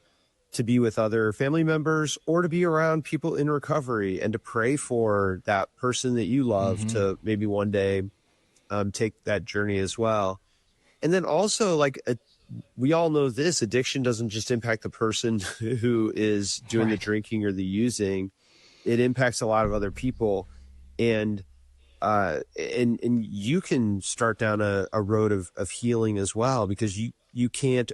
Speaker 5: to be with other family members or to be around people in recovery and to pray for that person that you love to maybe one day take that journey as well. And then also, we all know this, addiction doesn't just impact the person who is doing the drinking or the using. It impacts a lot of other people. And you can start down a road of healing as well, because you can't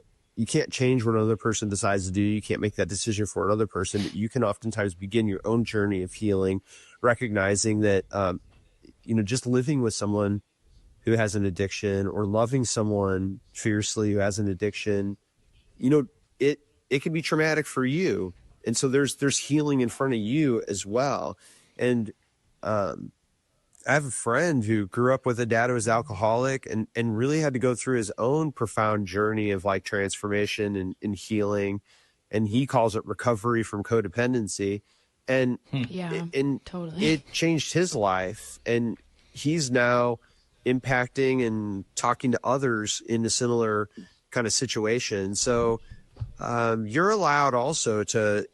Speaker 5: change what another person decides to do. You can't make that decision for another person. But you can oftentimes begin your own journey of healing, recognizing that, just living with someone who has an addiction or loving someone fiercely who has an addiction, it can be traumatic for you. And so there's healing in front of you as well. And I have a friend who grew up with a dad who was alcoholic and really had to go through his own profound journey of transformation and healing. And he calls it recovery from codependency. And,
Speaker 4: totally.
Speaker 5: It changed his life. And he's now impacting and talking to others in a similar kind of situation. So you're allowed also to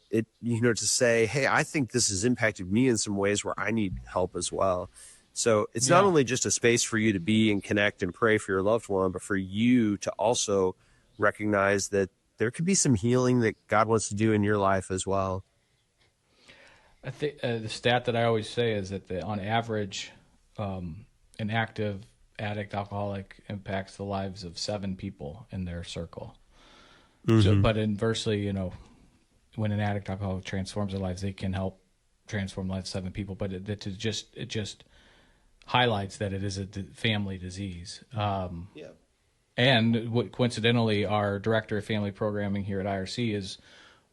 Speaker 5: say, hey, I think this has impacted me in some ways where I need help as well. So it's not only just a space for you to be and connect and pray for your loved one, but for you to also recognize that there could be some healing that God wants to do in your life as well.
Speaker 1: I think the stat that I always say is that on average, an active addict alcoholic impacts the lives of 7 people in their circle. So, but inversely, when an addict alcoholic transforms their lives, they can help transform the lives of 7 people. But it just highlights that it is a family disease. And coincidentally, our director of family programming here at IRC is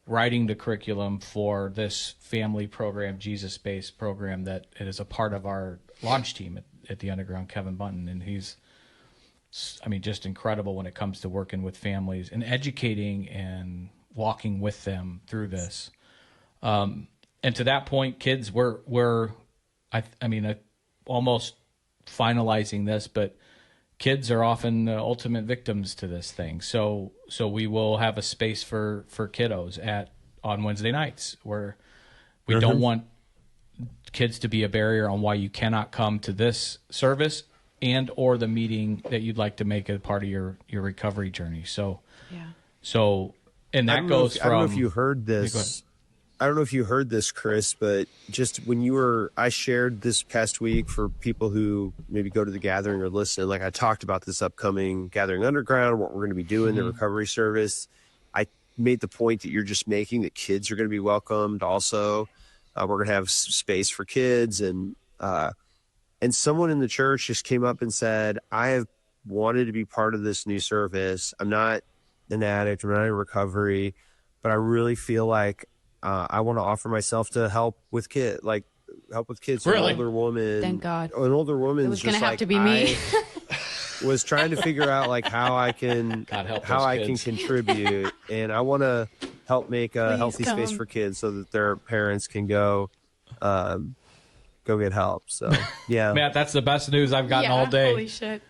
Speaker 1: writing the curriculum for this family program, Jesus-based program that is a part of our launch team at the Underground, Kevin Bunton. And he's, just incredible when it comes to working with families and educating and walking with them through this. And to that point, kids, we're almost finalizing this, but kids are often the ultimate victims to this thing. So we will have a space for kiddos on Wednesday nights where we don't want kids to be a barrier on why you cannot come to this service and or the meeting that you'd like to make a part of your recovery journey. And that goes from...
Speaker 5: I don't know if you heard this. I don't know if you heard this, Chris, but just when I shared this past week for people who maybe go to the gathering or listen, like I talked about this upcoming Gathering Underground, what we're going to be doing, the recovery service. I made the point that you're just making, that kids are going to be welcomed also. We're going to have space for kids. And someone in the church just came up and said, I have wanted to be part of this new service. I'm not an addict, I'm not in recovery, but I really feel like I want to offer myself to help with kids. Really? An older woman.
Speaker 4: Thank God.
Speaker 5: An older woman.
Speaker 4: It was going to have to be me.
Speaker 5: Was trying to figure out how I can contribute, and I want to help make a healthy space for kids so that their parents can go get help. So yeah,
Speaker 1: Matt, that's the best news I've gotten all day.
Speaker 4: Holy shit.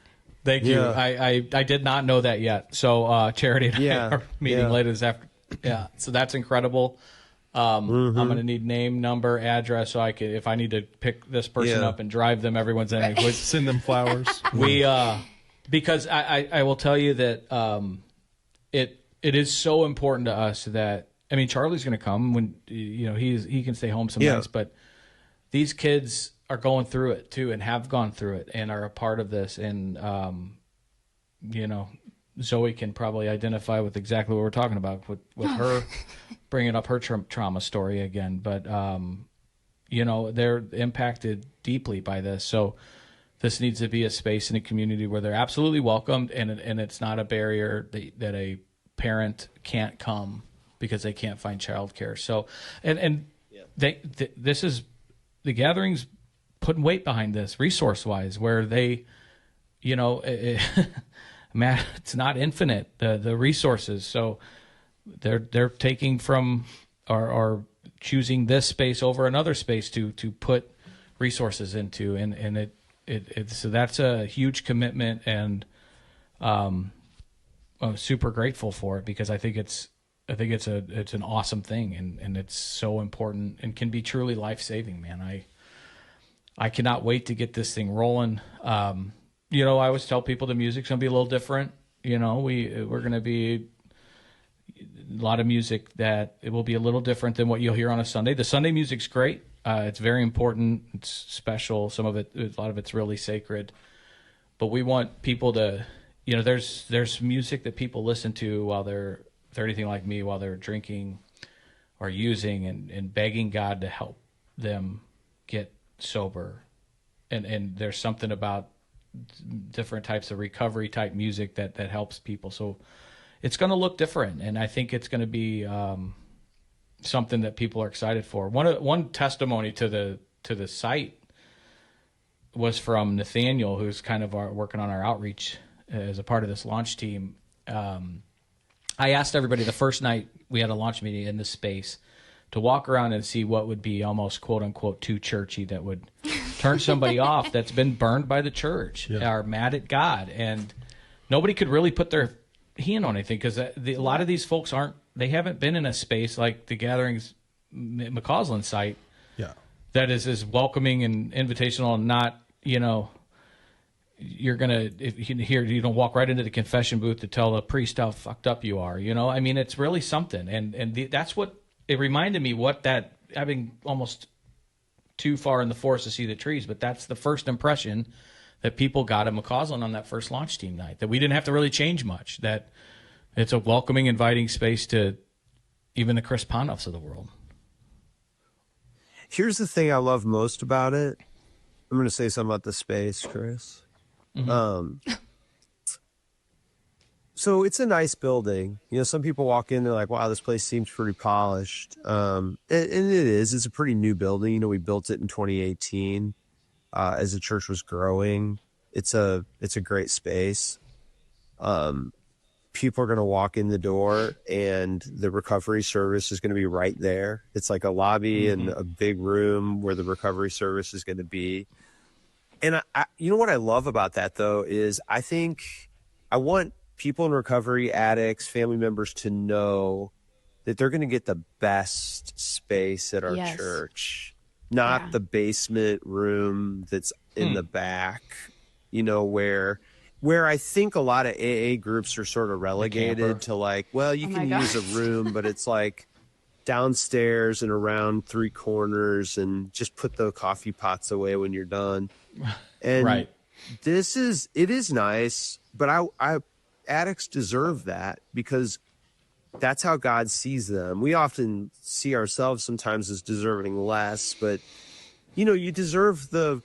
Speaker 1: Thank you. I did not know that yet. So Charity and I are meeting later this afternoon. Yeah, so that's incredible. I'm going to need name, number, address, so I could, if I need to pick this person up and drive them every Wednesday night,
Speaker 3: send them flowers.
Speaker 1: Because I will tell you that it is so important to us that, Charlie's going to come when he can stay home some nights, but these kids are going through it too and have gone through it and are a part of this, and Zoe can probably identify with exactly what we're talking about with her bringing up her trauma story again. But, they're impacted deeply by this. So this needs to be a space in a community where they're absolutely welcomed, and it's not a barrier that a parent can't come because they can't find childcare. So, this is the gatherings putting weight behind this resource-wise, where they, Matt, it's not infinite, the resources. So they're taking from or choosing this space over another space to put resources into, and so that's a huge commitment, and I'm super grateful for it, because I think it's an awesome thing, and it's so important and can be truly life-saving, man. I cannot wait to get this thing rolling. I always tell people the music's going to be a little different. We're going to be a lot of music that it will be a little different than what you'll hear on a Sunday. The Sunday music's great. It's very important. It's special. A lot of it's really sacred. But we want people to, there's music that people listen to while they're anything like me, while they're drinking or using and begging God to help them get sober. And there's something about different types of recovery type music that helps people. So it's going to look different, and I think it's going to be something that people are excited for. One testimony to the site was from Nathaniel, who's kind of working on our outreach as a part of this launch team. I asked everybody the first night we had a launch meeting in this space to walk around and see what would be almost quote unquote too churchy, that would turn somebody off that's been burned by the church, are mad at God. And nobody could really put their hand on anything, because a lot of these folks they haven't been in a space like the Gatherings McCausland site that is as welcoming and invitational, and not, you're going to, if you don't walk right into the confession booth to tell the priest how fucked up you are. It's really something. And that's what it reminded me, what that having almost too far in the forest to see the trees, but that's the first impression that people got at McCausland on that first launch team night, that we didn't have to really change much, that it's a welcoming, inviting space to even the Chris Pondoffs of the world.
Speaker 5: Here's the thing I love most about it. I'm going to say something about the space, Chris. So it's a nice building. You know, some people walk in, they're like, wow, this place seems pretty polished. And it is. It's a pretty new building. You know, we built it in 2018 as the church was growing. It's a great space. People are going to walk in the door and the recovery service is going to be right there. It's like a lobby and a big room where the recovery service is going to be. And you know what I love about that, though, is I want people in recovery, addicts, family members to know that they're going to get the best space at our church, not the basement room that's in the back, you know, where I think a lot of AA groups are sort of relegated to like, well, you can use a room, but it's like downstairs and around three corners and just put the coffee pots away when you're done. And it is nice, but addicts deserve that because that's how God sees them. We often see ourselves sometimes as deserving less, but you know, you deserve the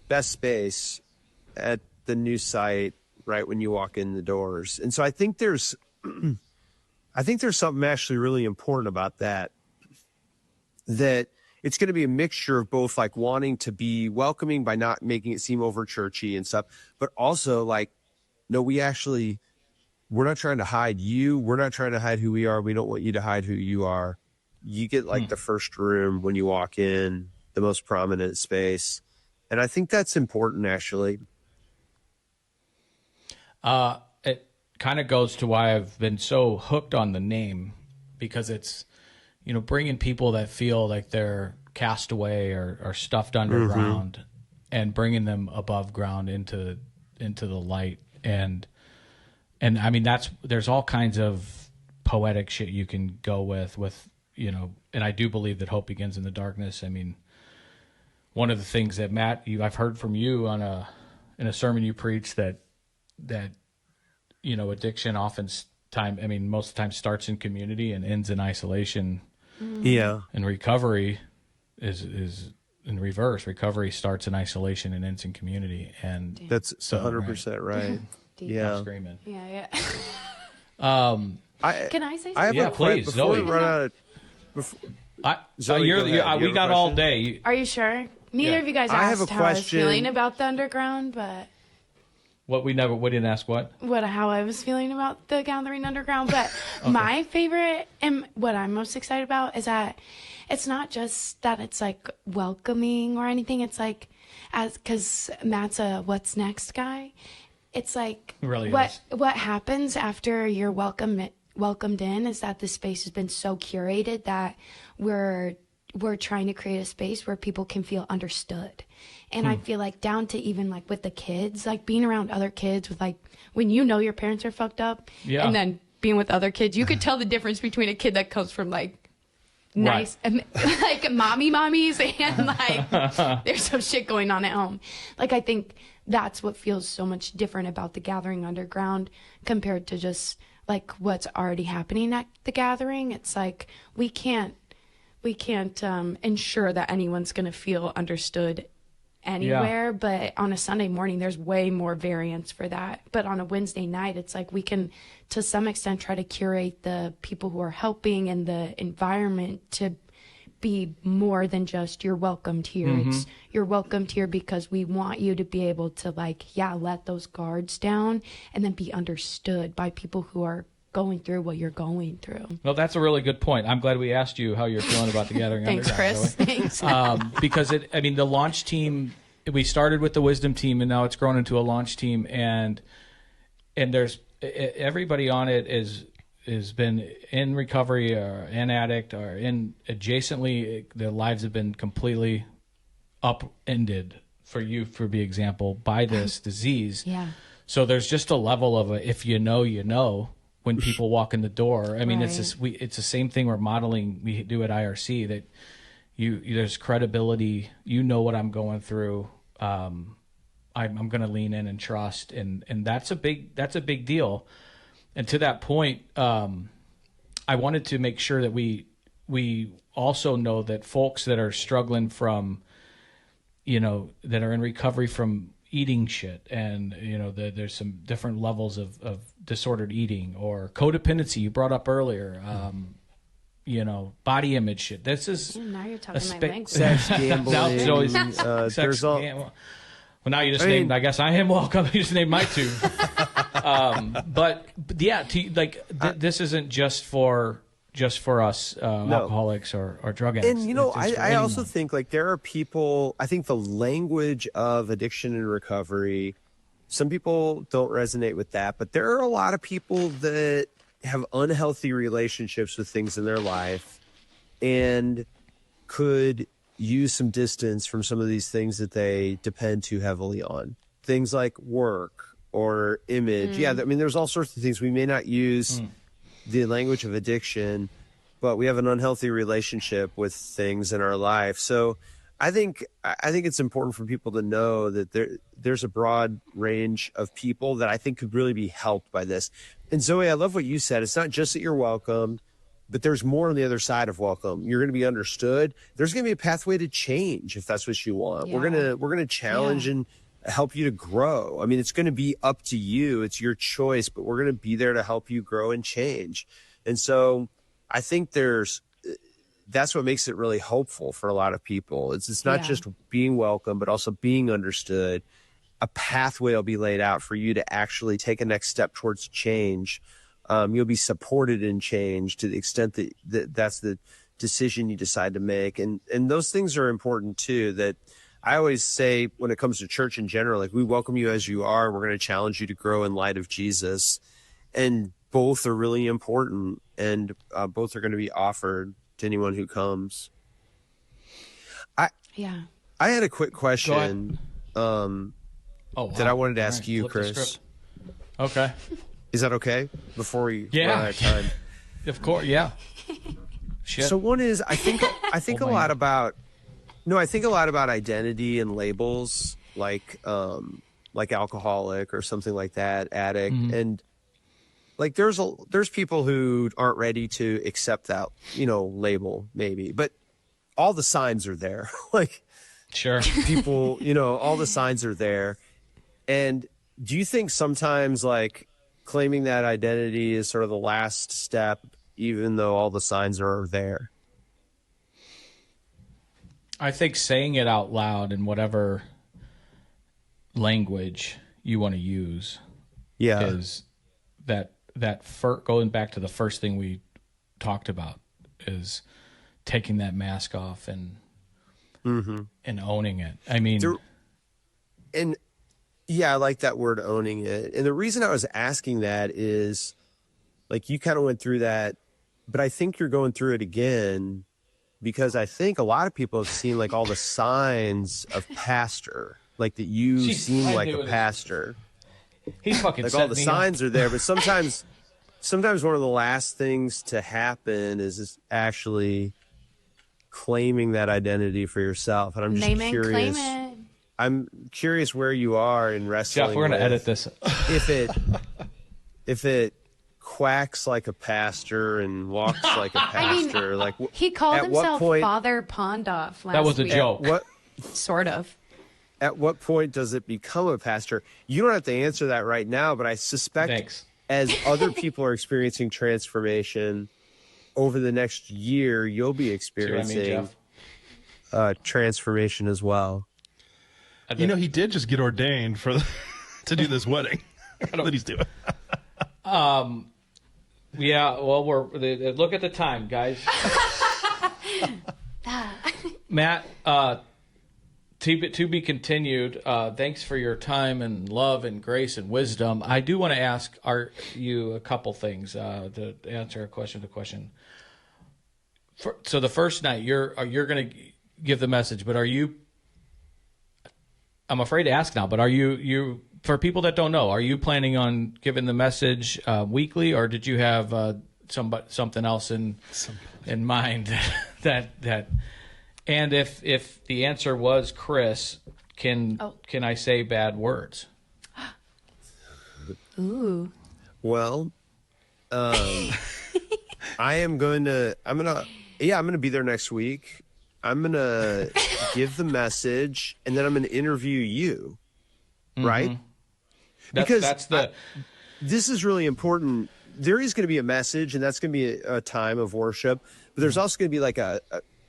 Speaker 5: best space at the new site right when you walk in the doors. And so I think there's something actually really important about that it's going to be a mixture of both like wanting to be welcoming by not making it seem over churchy and stuff, but also like, no, we're not trying to hide you. We're not trying to hide who we are. We don't want you to hide who you are. You get like the first room when you walk in, the most prominent space. And I think that's important, actually.
Speaker 1: It kind of goes to why I've been so hooked on the name, because it's, you know, bringing people that feel like they're cast away or stuffed underground and bringing them above ground into the light. And I mean, there's all kinds of poetic shit you can go with, you know, and I do believe that hope begins in the darkness. I mean, one of the things that Matt, I've heard from you in a sermon you preached that, you know, addiction most of the time starts in community and ends in isolation.
Speaker 5: Yeah.
Speaker 1: And recovery is in reverse. Recovery starts in isolation and ends in community. And
Speaker 5: that's 100% right. Yeah.
Speaker 1: I'm screaming.
Speaker 4: Yeah.
Speaker 5: Can
Speaker 4: I say something?
Speaker 5: I have a
Speaker 1: please,
Speaker 5: before
Speaker 1: Zoe.
Speaker 5: we run out of, Zoe, go ahead.
Speaker 1: We got all day.
Speaker 4: Are you sure? Neither of you guys
Speaker 5: I have
Speaker 4: asked
Speaker 5: a
Speaker 4: how I was
Speaker 5: question.
Speaker 4: feeling about the underground, but
Speaker 1: We didn't ask what?
Speaker 4: how I was feeling about the Gathering Underground. But my favorite and what I'm most excited about is that it's not just that it's like welcoming or anything. It's like, because Matt's a what's next guy. It's like
Speaker 1: really
Speaker 4: what happens after you're welcomed in is that the space has been so curated that we're trying to create a space where people can feel understood. And I feel like down to even like with the kids, like being around other kids with like, when you know your parents are fucked up and then being with other kids, you could tell the difference between a kid that comes from like nice, like mommies and like there's some shit going on at home. Like, I think that's what feels so much different about the Gathering Underground compared to just like what's already happening at the Gathering. It's like, we can't ensure that anyone's going to feel understood anywhere, but on a Sunday morning there's way more variance for that. But on a Wednesday night, it's like we can to some extent try to curate the people who are helping and the environment to be more than just you're welcomed here. It's you're welcomed here because we want you to be able to like let those guards down and then be understood by people who are going through what you're going through.
Speaker 1: Well, that's a really good point. I'm glad we asked you how you're feeling about the Gathering
Speaker 4: Thanks,
Speaker 1: Underground.
Speaker 4: Chris. Thanks.
Speaker 1: Because the launch team, we started with the Wisdom team and now it's grown into a launch team, and there's everybody on it has been in recovery or an addict or in adjacently. Their lives have been completely upended for the example by this disease.
Speaker 4: Yeah.
Speaker 1: So there's just a level of if you know when people walk in the door. I mean, it's the same thing we're modeling. We do at IRC that, there's credibility. You know what I'm going through. I'm going to lean in and trust, and that's a big deal. And to that point, I wanted to make sure that we also know that folks that are struggling from, that are in recovery from eating shit, and there's some different levels of disordered eating or codependency you brought up earlier. Body image shit. This is
Speaker 4: Now you're talking my language.
Speaker 5: Sex, gambling.
Speaker 1: now it's always
Speaker 5: there's
Speaker 1: sex.
Speaker 5: all,
Speaker 1: Well, now you just named. I guess I am welcome. You just named my two. But yeah, this isn't just for us alcoholics or drug addicts.
Speaker 5: And I also think like there are people. I think the language of addiction and recovery. Some people don't resonate with that, but there are a lot of people that have unhealthy relationships with things in their life and could use some distance from some of these things that they depend too heavily on. Things like work or image. Yeah, I mean, there's all sorts of things. We may not use the language of addiction, but we have an unhealthy relationship with things in our life. So I think it's important for people to know that there's a broad range of people that I think could really be helped by this. And Zoe, I love what you said. It's not just that you're welcome, but there's more on the other side of welcome. You're going to be understood. There's going to be a pathway to change if that's what you want.
Speaker 4: Yeah.
Speaker 5: We're going to challenge and help you to grow. I mean, it's going to be up to you. It's your choice, but we're going to be there to help you grow and change. And so I think that's what makes it really hopeful for a lot of people. It's not just being welcome, but also being understood. A pathway will be laid out for you to actually take a next step towards change. You'll be supported in change to the extent that that's the decision you decide to make. And those things are important too, that I always say when it comes to church in general, like we welcome you as you are. We're going to challenge you to grow in light of Jesus. And both are really important, and both are going to be offered to anyone who comes. I had a quick question that I wanted to ask you, Chris.
Speaker 1: Okay.
Speaker 5: Is that okay? Before we run out of time.
Speaker 1: Of course, yeah. Shit.
Speaker 5: So one is I think a lot about identity and labels, like alcoholic or something like that, addict, and like there's people who aren't ready to accept that label maybe, but all the signs are there. Like
Speaker 1: sure,
Speaker 5: people all the signs are there. And do you think sometimes like claiming that identity is sort of the last step, even though all the signs are there?
Speaker 1: I think saying it out loud in whatever language you want to use is going back to the first thing we talked about, is taking that mask off and owning it. I mean,
Speaker 5: I like that word, owning it. And the reason I was asking that is like you kind of went through that, but I think you're going through it again because I think a lot of people have seen like all the signs of pastor, like that you seem like a pastor.
Speaker 1: He's fucking
Speaker 5: like all the signs are there, but sometimes one of the last things to happen is actually claiming that identity for yourself. And I'm just curious.
Speaker 4: Claim it.
Speaker 5: I'm curious where you are in wrestling.
Speaker 1: Jeff, we're going to edit this.
Speaker 5: If it quacks like a pastor and walks like a pastor, like
Speaker 4: he called himself Father Pondoff last week.
Speaker 1: That was a joke.
Speaker 4: Sort of.
Speaker 5: At what point does it become a pastor? You don't have to answer that right now, but I suspect as other people are experiencing transformation over the next year, you'll be experiencing transformation as well.
Speaker 3: He did just get ordained to do this wedding that he's doing.
Speaker 1: Yeah, well, look at the time, guys. Matt, to be continued. Thanks for your time and love and grace and wisdom. I do want to ask you a couple things to answer question to question. So the first night, you're going to give the message, but are you? I'm afraid to ask now, but are you for people that don't know, are you planning on giving the message weekly, or did you have something else in mind that And if the answer was Chris, can I say bad words?
Speaker 4: Ooh.
Speaker 5: Well, I'm going to be there next week. I'm going to give the message, and then I'm going to interview you, right? This is really important. There is going to be a message, and that's going to be a time of worship, but there's also going to be like a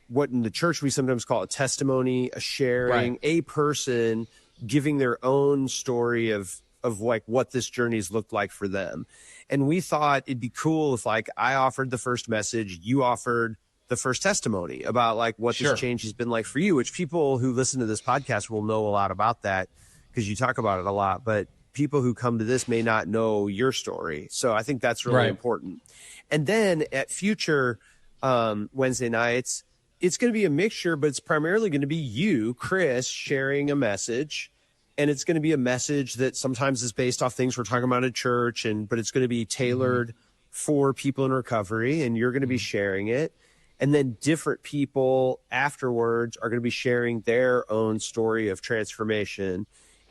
Speaker 5: what in the church we sometimes call a testimony, a sharing, a person giving their own story of like what this journey has looked like for them. And we thought it'd be cool if like I offered the first message, you offered the first testimony about like what this change has been like for you, which people who listen to this podcast will know a lot about that because you talk about it a lot, but people who come to this may not know your story. So I think that's really important. And then at future Wednesday nights, it's going to be a mixture, but it's primarily going to be you, Chris, sharing a message. And it's going to be a message that sometimes is based off things we're talking about at church, but it's going to be tailored for people in recovery, and you're going to be sharing it. And then different people afterwards are going to be sharing their own story of transformation.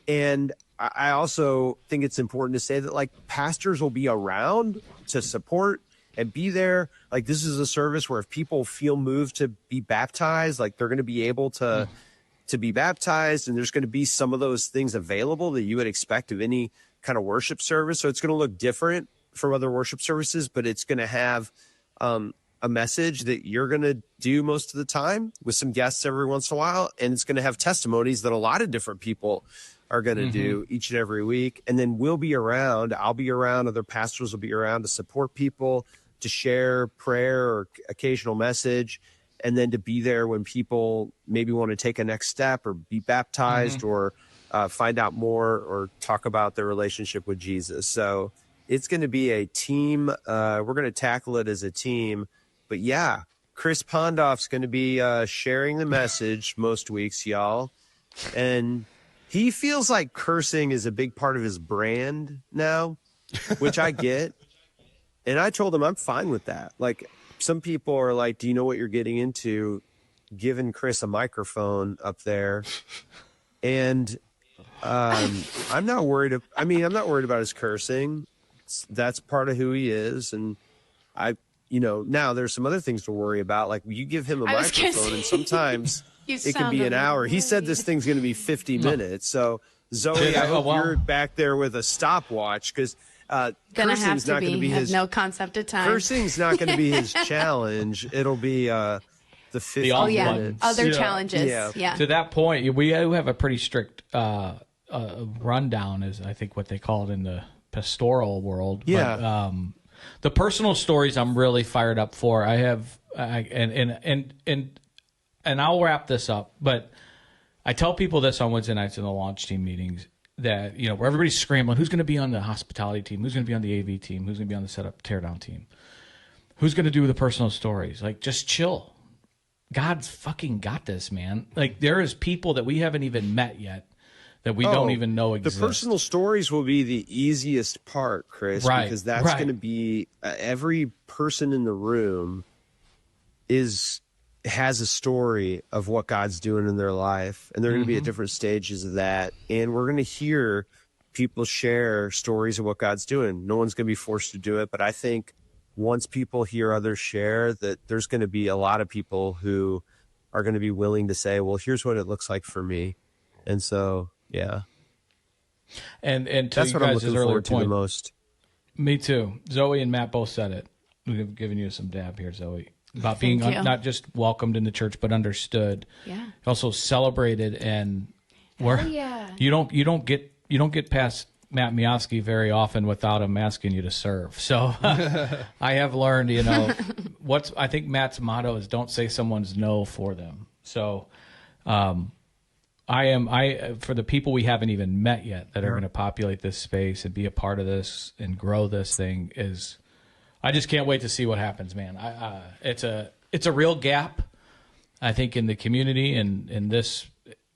Speaker 5: And I also think it's important to say that like pastors will be around to support and be there. Like this is a service where if people feel moved to be baptized, like they're going to be able to be baptized, and there's going to be some of those things available that you would expect of any kind of worship service. So it's going to look different from other worship services, but it's going to have a message that you're going to do most of the time with some guests every once in a while. And it's going to have testimonies that a lot of different people are going to do each and every week. And then we'll be around, I'll be around, other pastors will be around to support people, to share prayer or occasional message, and then to be there when people maybe want to take a next step or be baptized or find out more or talk about their relationship with Jesus. So it's going to be a team. We're going to tackle it as a team. But yeah, Chris Pondoff's going to be sharing the message most weeks, y'all. And he feels like cursing is a big part of his brand now, which I get. And I told him I'm fine with that. Like, some people are like, do you know what you're getting into giving Chris a microphone up there? And I'm not worried. I'm not worried about his cursing. That's part of who he is. And now there's some other things to worry about. Like you give him a microphone and sometimes it can be an hour. He said this thing's going to be 50 minutes. So Zoe, I hope you're back there with a stopwatch because cursing's not going to be his.
Speaker 4: No concept of time.
Speaker 5: Cursing's not going to be his challenge. It'll be the 50 minutes.
Speaker 4: Other challenges. Yeah.
Speaker 1: To that point, we have a pretty strict rundown, is I think what they call it in the pastoral world.
Speaker 5: Yeah.
Speaker 1: But, the personal stories I'm really fired up for. And I'll wrap this up, but I tell people this on Wednesday nights in the launch team meetings that, where everybody's scrambling, who's going to be on the hospitality team? Who's going to be on the AV team? Who's going to be on the setup teardown team? Who's going to do the personal stories? Like, just chill. God's fucking got this, man. Like, there is people that we haven't even met yet that we don't even know exist.
Speaker 5: The personal stories will be the easiest part, Chris, because that's going to be every person in the room has a story of what God's doing in their life, and they're going to be at different stages of that. And we're going to hear people share stories of what God's doing. No one's going to be forced to do it, but I think once people hear others share, that there's going to be a lot of people who are going to be willing to say, well, here's what it looks like for me. And so, yeah.
Speaker 1: And to
Speaker 5: that's what I'm looking forward to the most.
Speaker 1: Me too. Zoe and Matt both said it. We've given you some dab here, Zoe. About being not just welcomed in the church, but understood.
Speaker 4: Yeah. Also
Speaker 1: celebrated, and you don't get past Matt Miofsky very often without him asking you to serve. So I have learned, I think Matt's motto is don't say someone's no for them. So for the people we haven't even met yet that are going to populate this space and be a part of this and grow this thing I just can't wait to see what happens, man. It's a real gap, I think, in the community and in this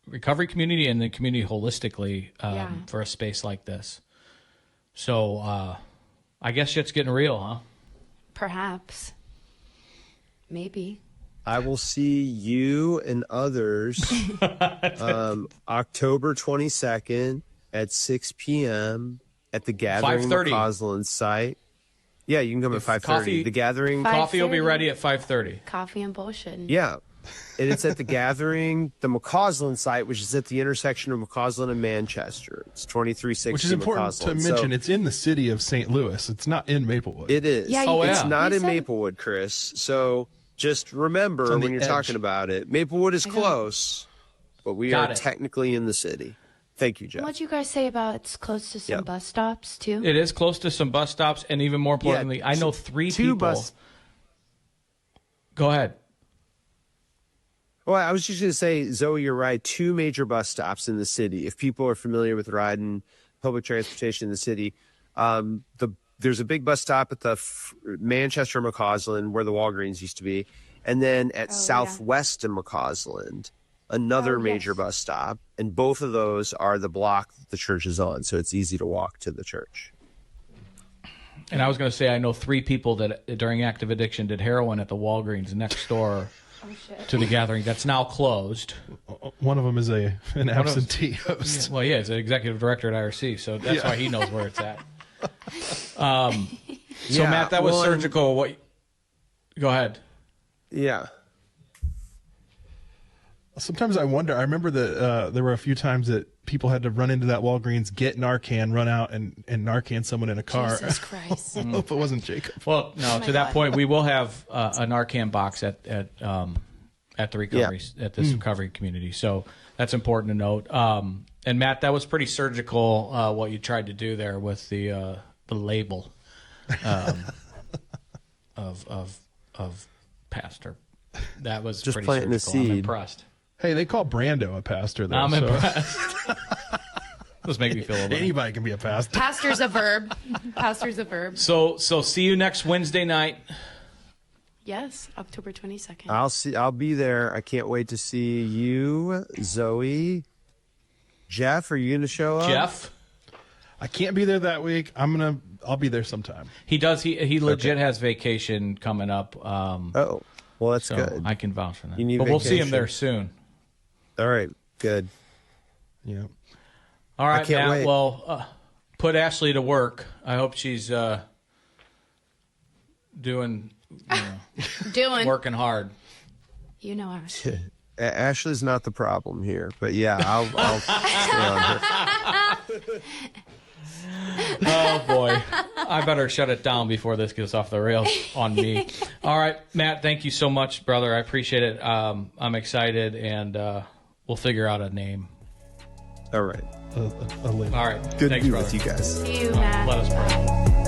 Speaker 1: recovery community and the community holistically for a space like this. So I guess shit's getting real, huh?
Speaker 4: Perhaps. Maybe.
Speaker 5: I will see you and others October 22nd at 6 p.m. at the Gathering
Speaker 1: 5:30.
Speaker 5: McCausland site. Yeah, you can come at 5:30.
Speaker 1: coffee-
Speaker 5: The Gathering.
Speaker 1: Coffee will be
Speaker 4: 5:30.
Speaker 1: ready at 5:30.
Speaker 4: Coffee and bullshit.
Speaker 5: Yeah. And it's at the Gathering, the McCausland site, which is at the intersection of McCausland and Manchester. It's 2360
Speaker 3: Which is important to
Speaker 5: McCausland.
Speaker 3: mention.
Speaker 5: So
Speaker 3: It's in the city of St. Louis. It's not in Maplewood.
Speaker 5: it is.
Speaker 4: Yeah,
Speaker 1: Oh,
Speaker 5: It's
Speaker 1: yeah.
Speaker 5: not
Speaker 4: You
Speaker 5: in
Speaker 4: said-
Speaker 5: Maplewood, Chris. So just remember
Speaker 3: on the
Speaker 5: when you're
Speaker 3: edge.
Speaker 5: talking about it, Maplewood is close, but we
Speaker 1: Got
Speaker 5: are
Speaker 1: it.
Speaker 5: technically in the city. Thank you, Jeff.
Speaker 4: What'd you guys say about it's close to some
Speaker 5: Yeah.
Speaker 4: bus stops too?
Speaker 1: It is close to some bus stops, and even more importantly, I know three
Speaker 5: two
Speaker 1: people.
Speaker 5: bus-
Speaker 1: Go ahead.
Speaker 5: Well, I was just going to say, Zoe, you're right. 2 major bus stops in the city. If people are familiar with riding public transportation in the city, there's a big bus stop at the Manchester McCausland where the Walgreens used to be, and then at Southwest and McCausland, another major bus stop, and both of those are the block that the church is on, so it's easy to walk to the church.
Speaker 1: And I was going to say, I know 3 people that during active addiction did heroin at the Walgreens next door to the Gathering. That's now closed.
Speaker 3: One of them is an absentee host.
Speaker 1: Well, yeah, he's an executive director at IRC, so that's why he knows where it's at. So,
Speaker 5: Yeah,
Speaker 1: Matt, that was
Speaker 5: well, and-
Speaker 1: surgical. What? Go ahead.
Speaker 5: Yeah.
Speaker 3: Sometimes I wonder. I remember that there were a few times that people had to run into that Walgreens, get Narcan, run out, and Narcan someone in a car.
Speaker 4: Jesus Christ.
Speaker 3: I hope it wasn't Jacob.
Speaker 1: Well, no, to that point, we will have a Narcan box at the recovery at this recovery community. So that's important to note. And Matt, that was pretty surgical what you tried to do there with the label of pastor. That was
Speaker 5: Just
Speaker 1: pretty
Speaker 5: planting the
Speaker 1: surgical. I'm
Speaker 5: seed.
Speaker 1: impressed.
Speaker 3: Hey, they call Brando a pastor, though.
Speaker 1: I'm
Speaker 3: so
Speaker 1: impressed. Those make me feel a little.
Speaker 3: anybody can be a pastor.
Speaker 4: Pastor's a verb. Pastor's a verb.
Speaker 1: So see you next Wednesday night.
Speaker 4: Yes, October 22nd.
Speaker 5: I'll be there. I can't wait to see you, Zoe. Jeff, are you going to show up?
Speaker 1: Jeff?
Speaker 3: I can't be there that week. I'll be there sometime.
Speaker 1: He does. He legit has vacation coming up.
Speaker 5: Oh, well, that's
Speaker 1: So
Speaker 5: good.
Speaker 1: I can vouch for that.
Speaker 5: You need
Speaker 1: But we'll see him
Speaker 5: vacation.
Speaker 1: there soon.
Speaker 5: All right, good.
Speaker 3: Yeah.
Speaker 1: All right,
Speaker 5: can't
Speaker 1: Matt.
Speaker 5: wait.
Speaker 1: Well, put Ashley to work. I hope she's doing, working hard.
Speaker 4: You know us.
Speaker 5: Ashley's not the problem here, but yeah, I'll stay on her.
Speaker 1: Oh boy, I better shut it down before this gets off the rails on me. All right, Matt. Thank you so much, brother. I appreciate it. I'm excited, and we'll figure out a name.
Speaker 5: All right.
Speaker 3: A label.
Speaker 1: All right.
Speaker 5: Good
Speaker 1: Thanks,
Speaker 5: to be
Speaker 1: brother.
Speaker 5: with you guys.
Speaker 4: See you, Matt.
Speaker 1: Let us pray.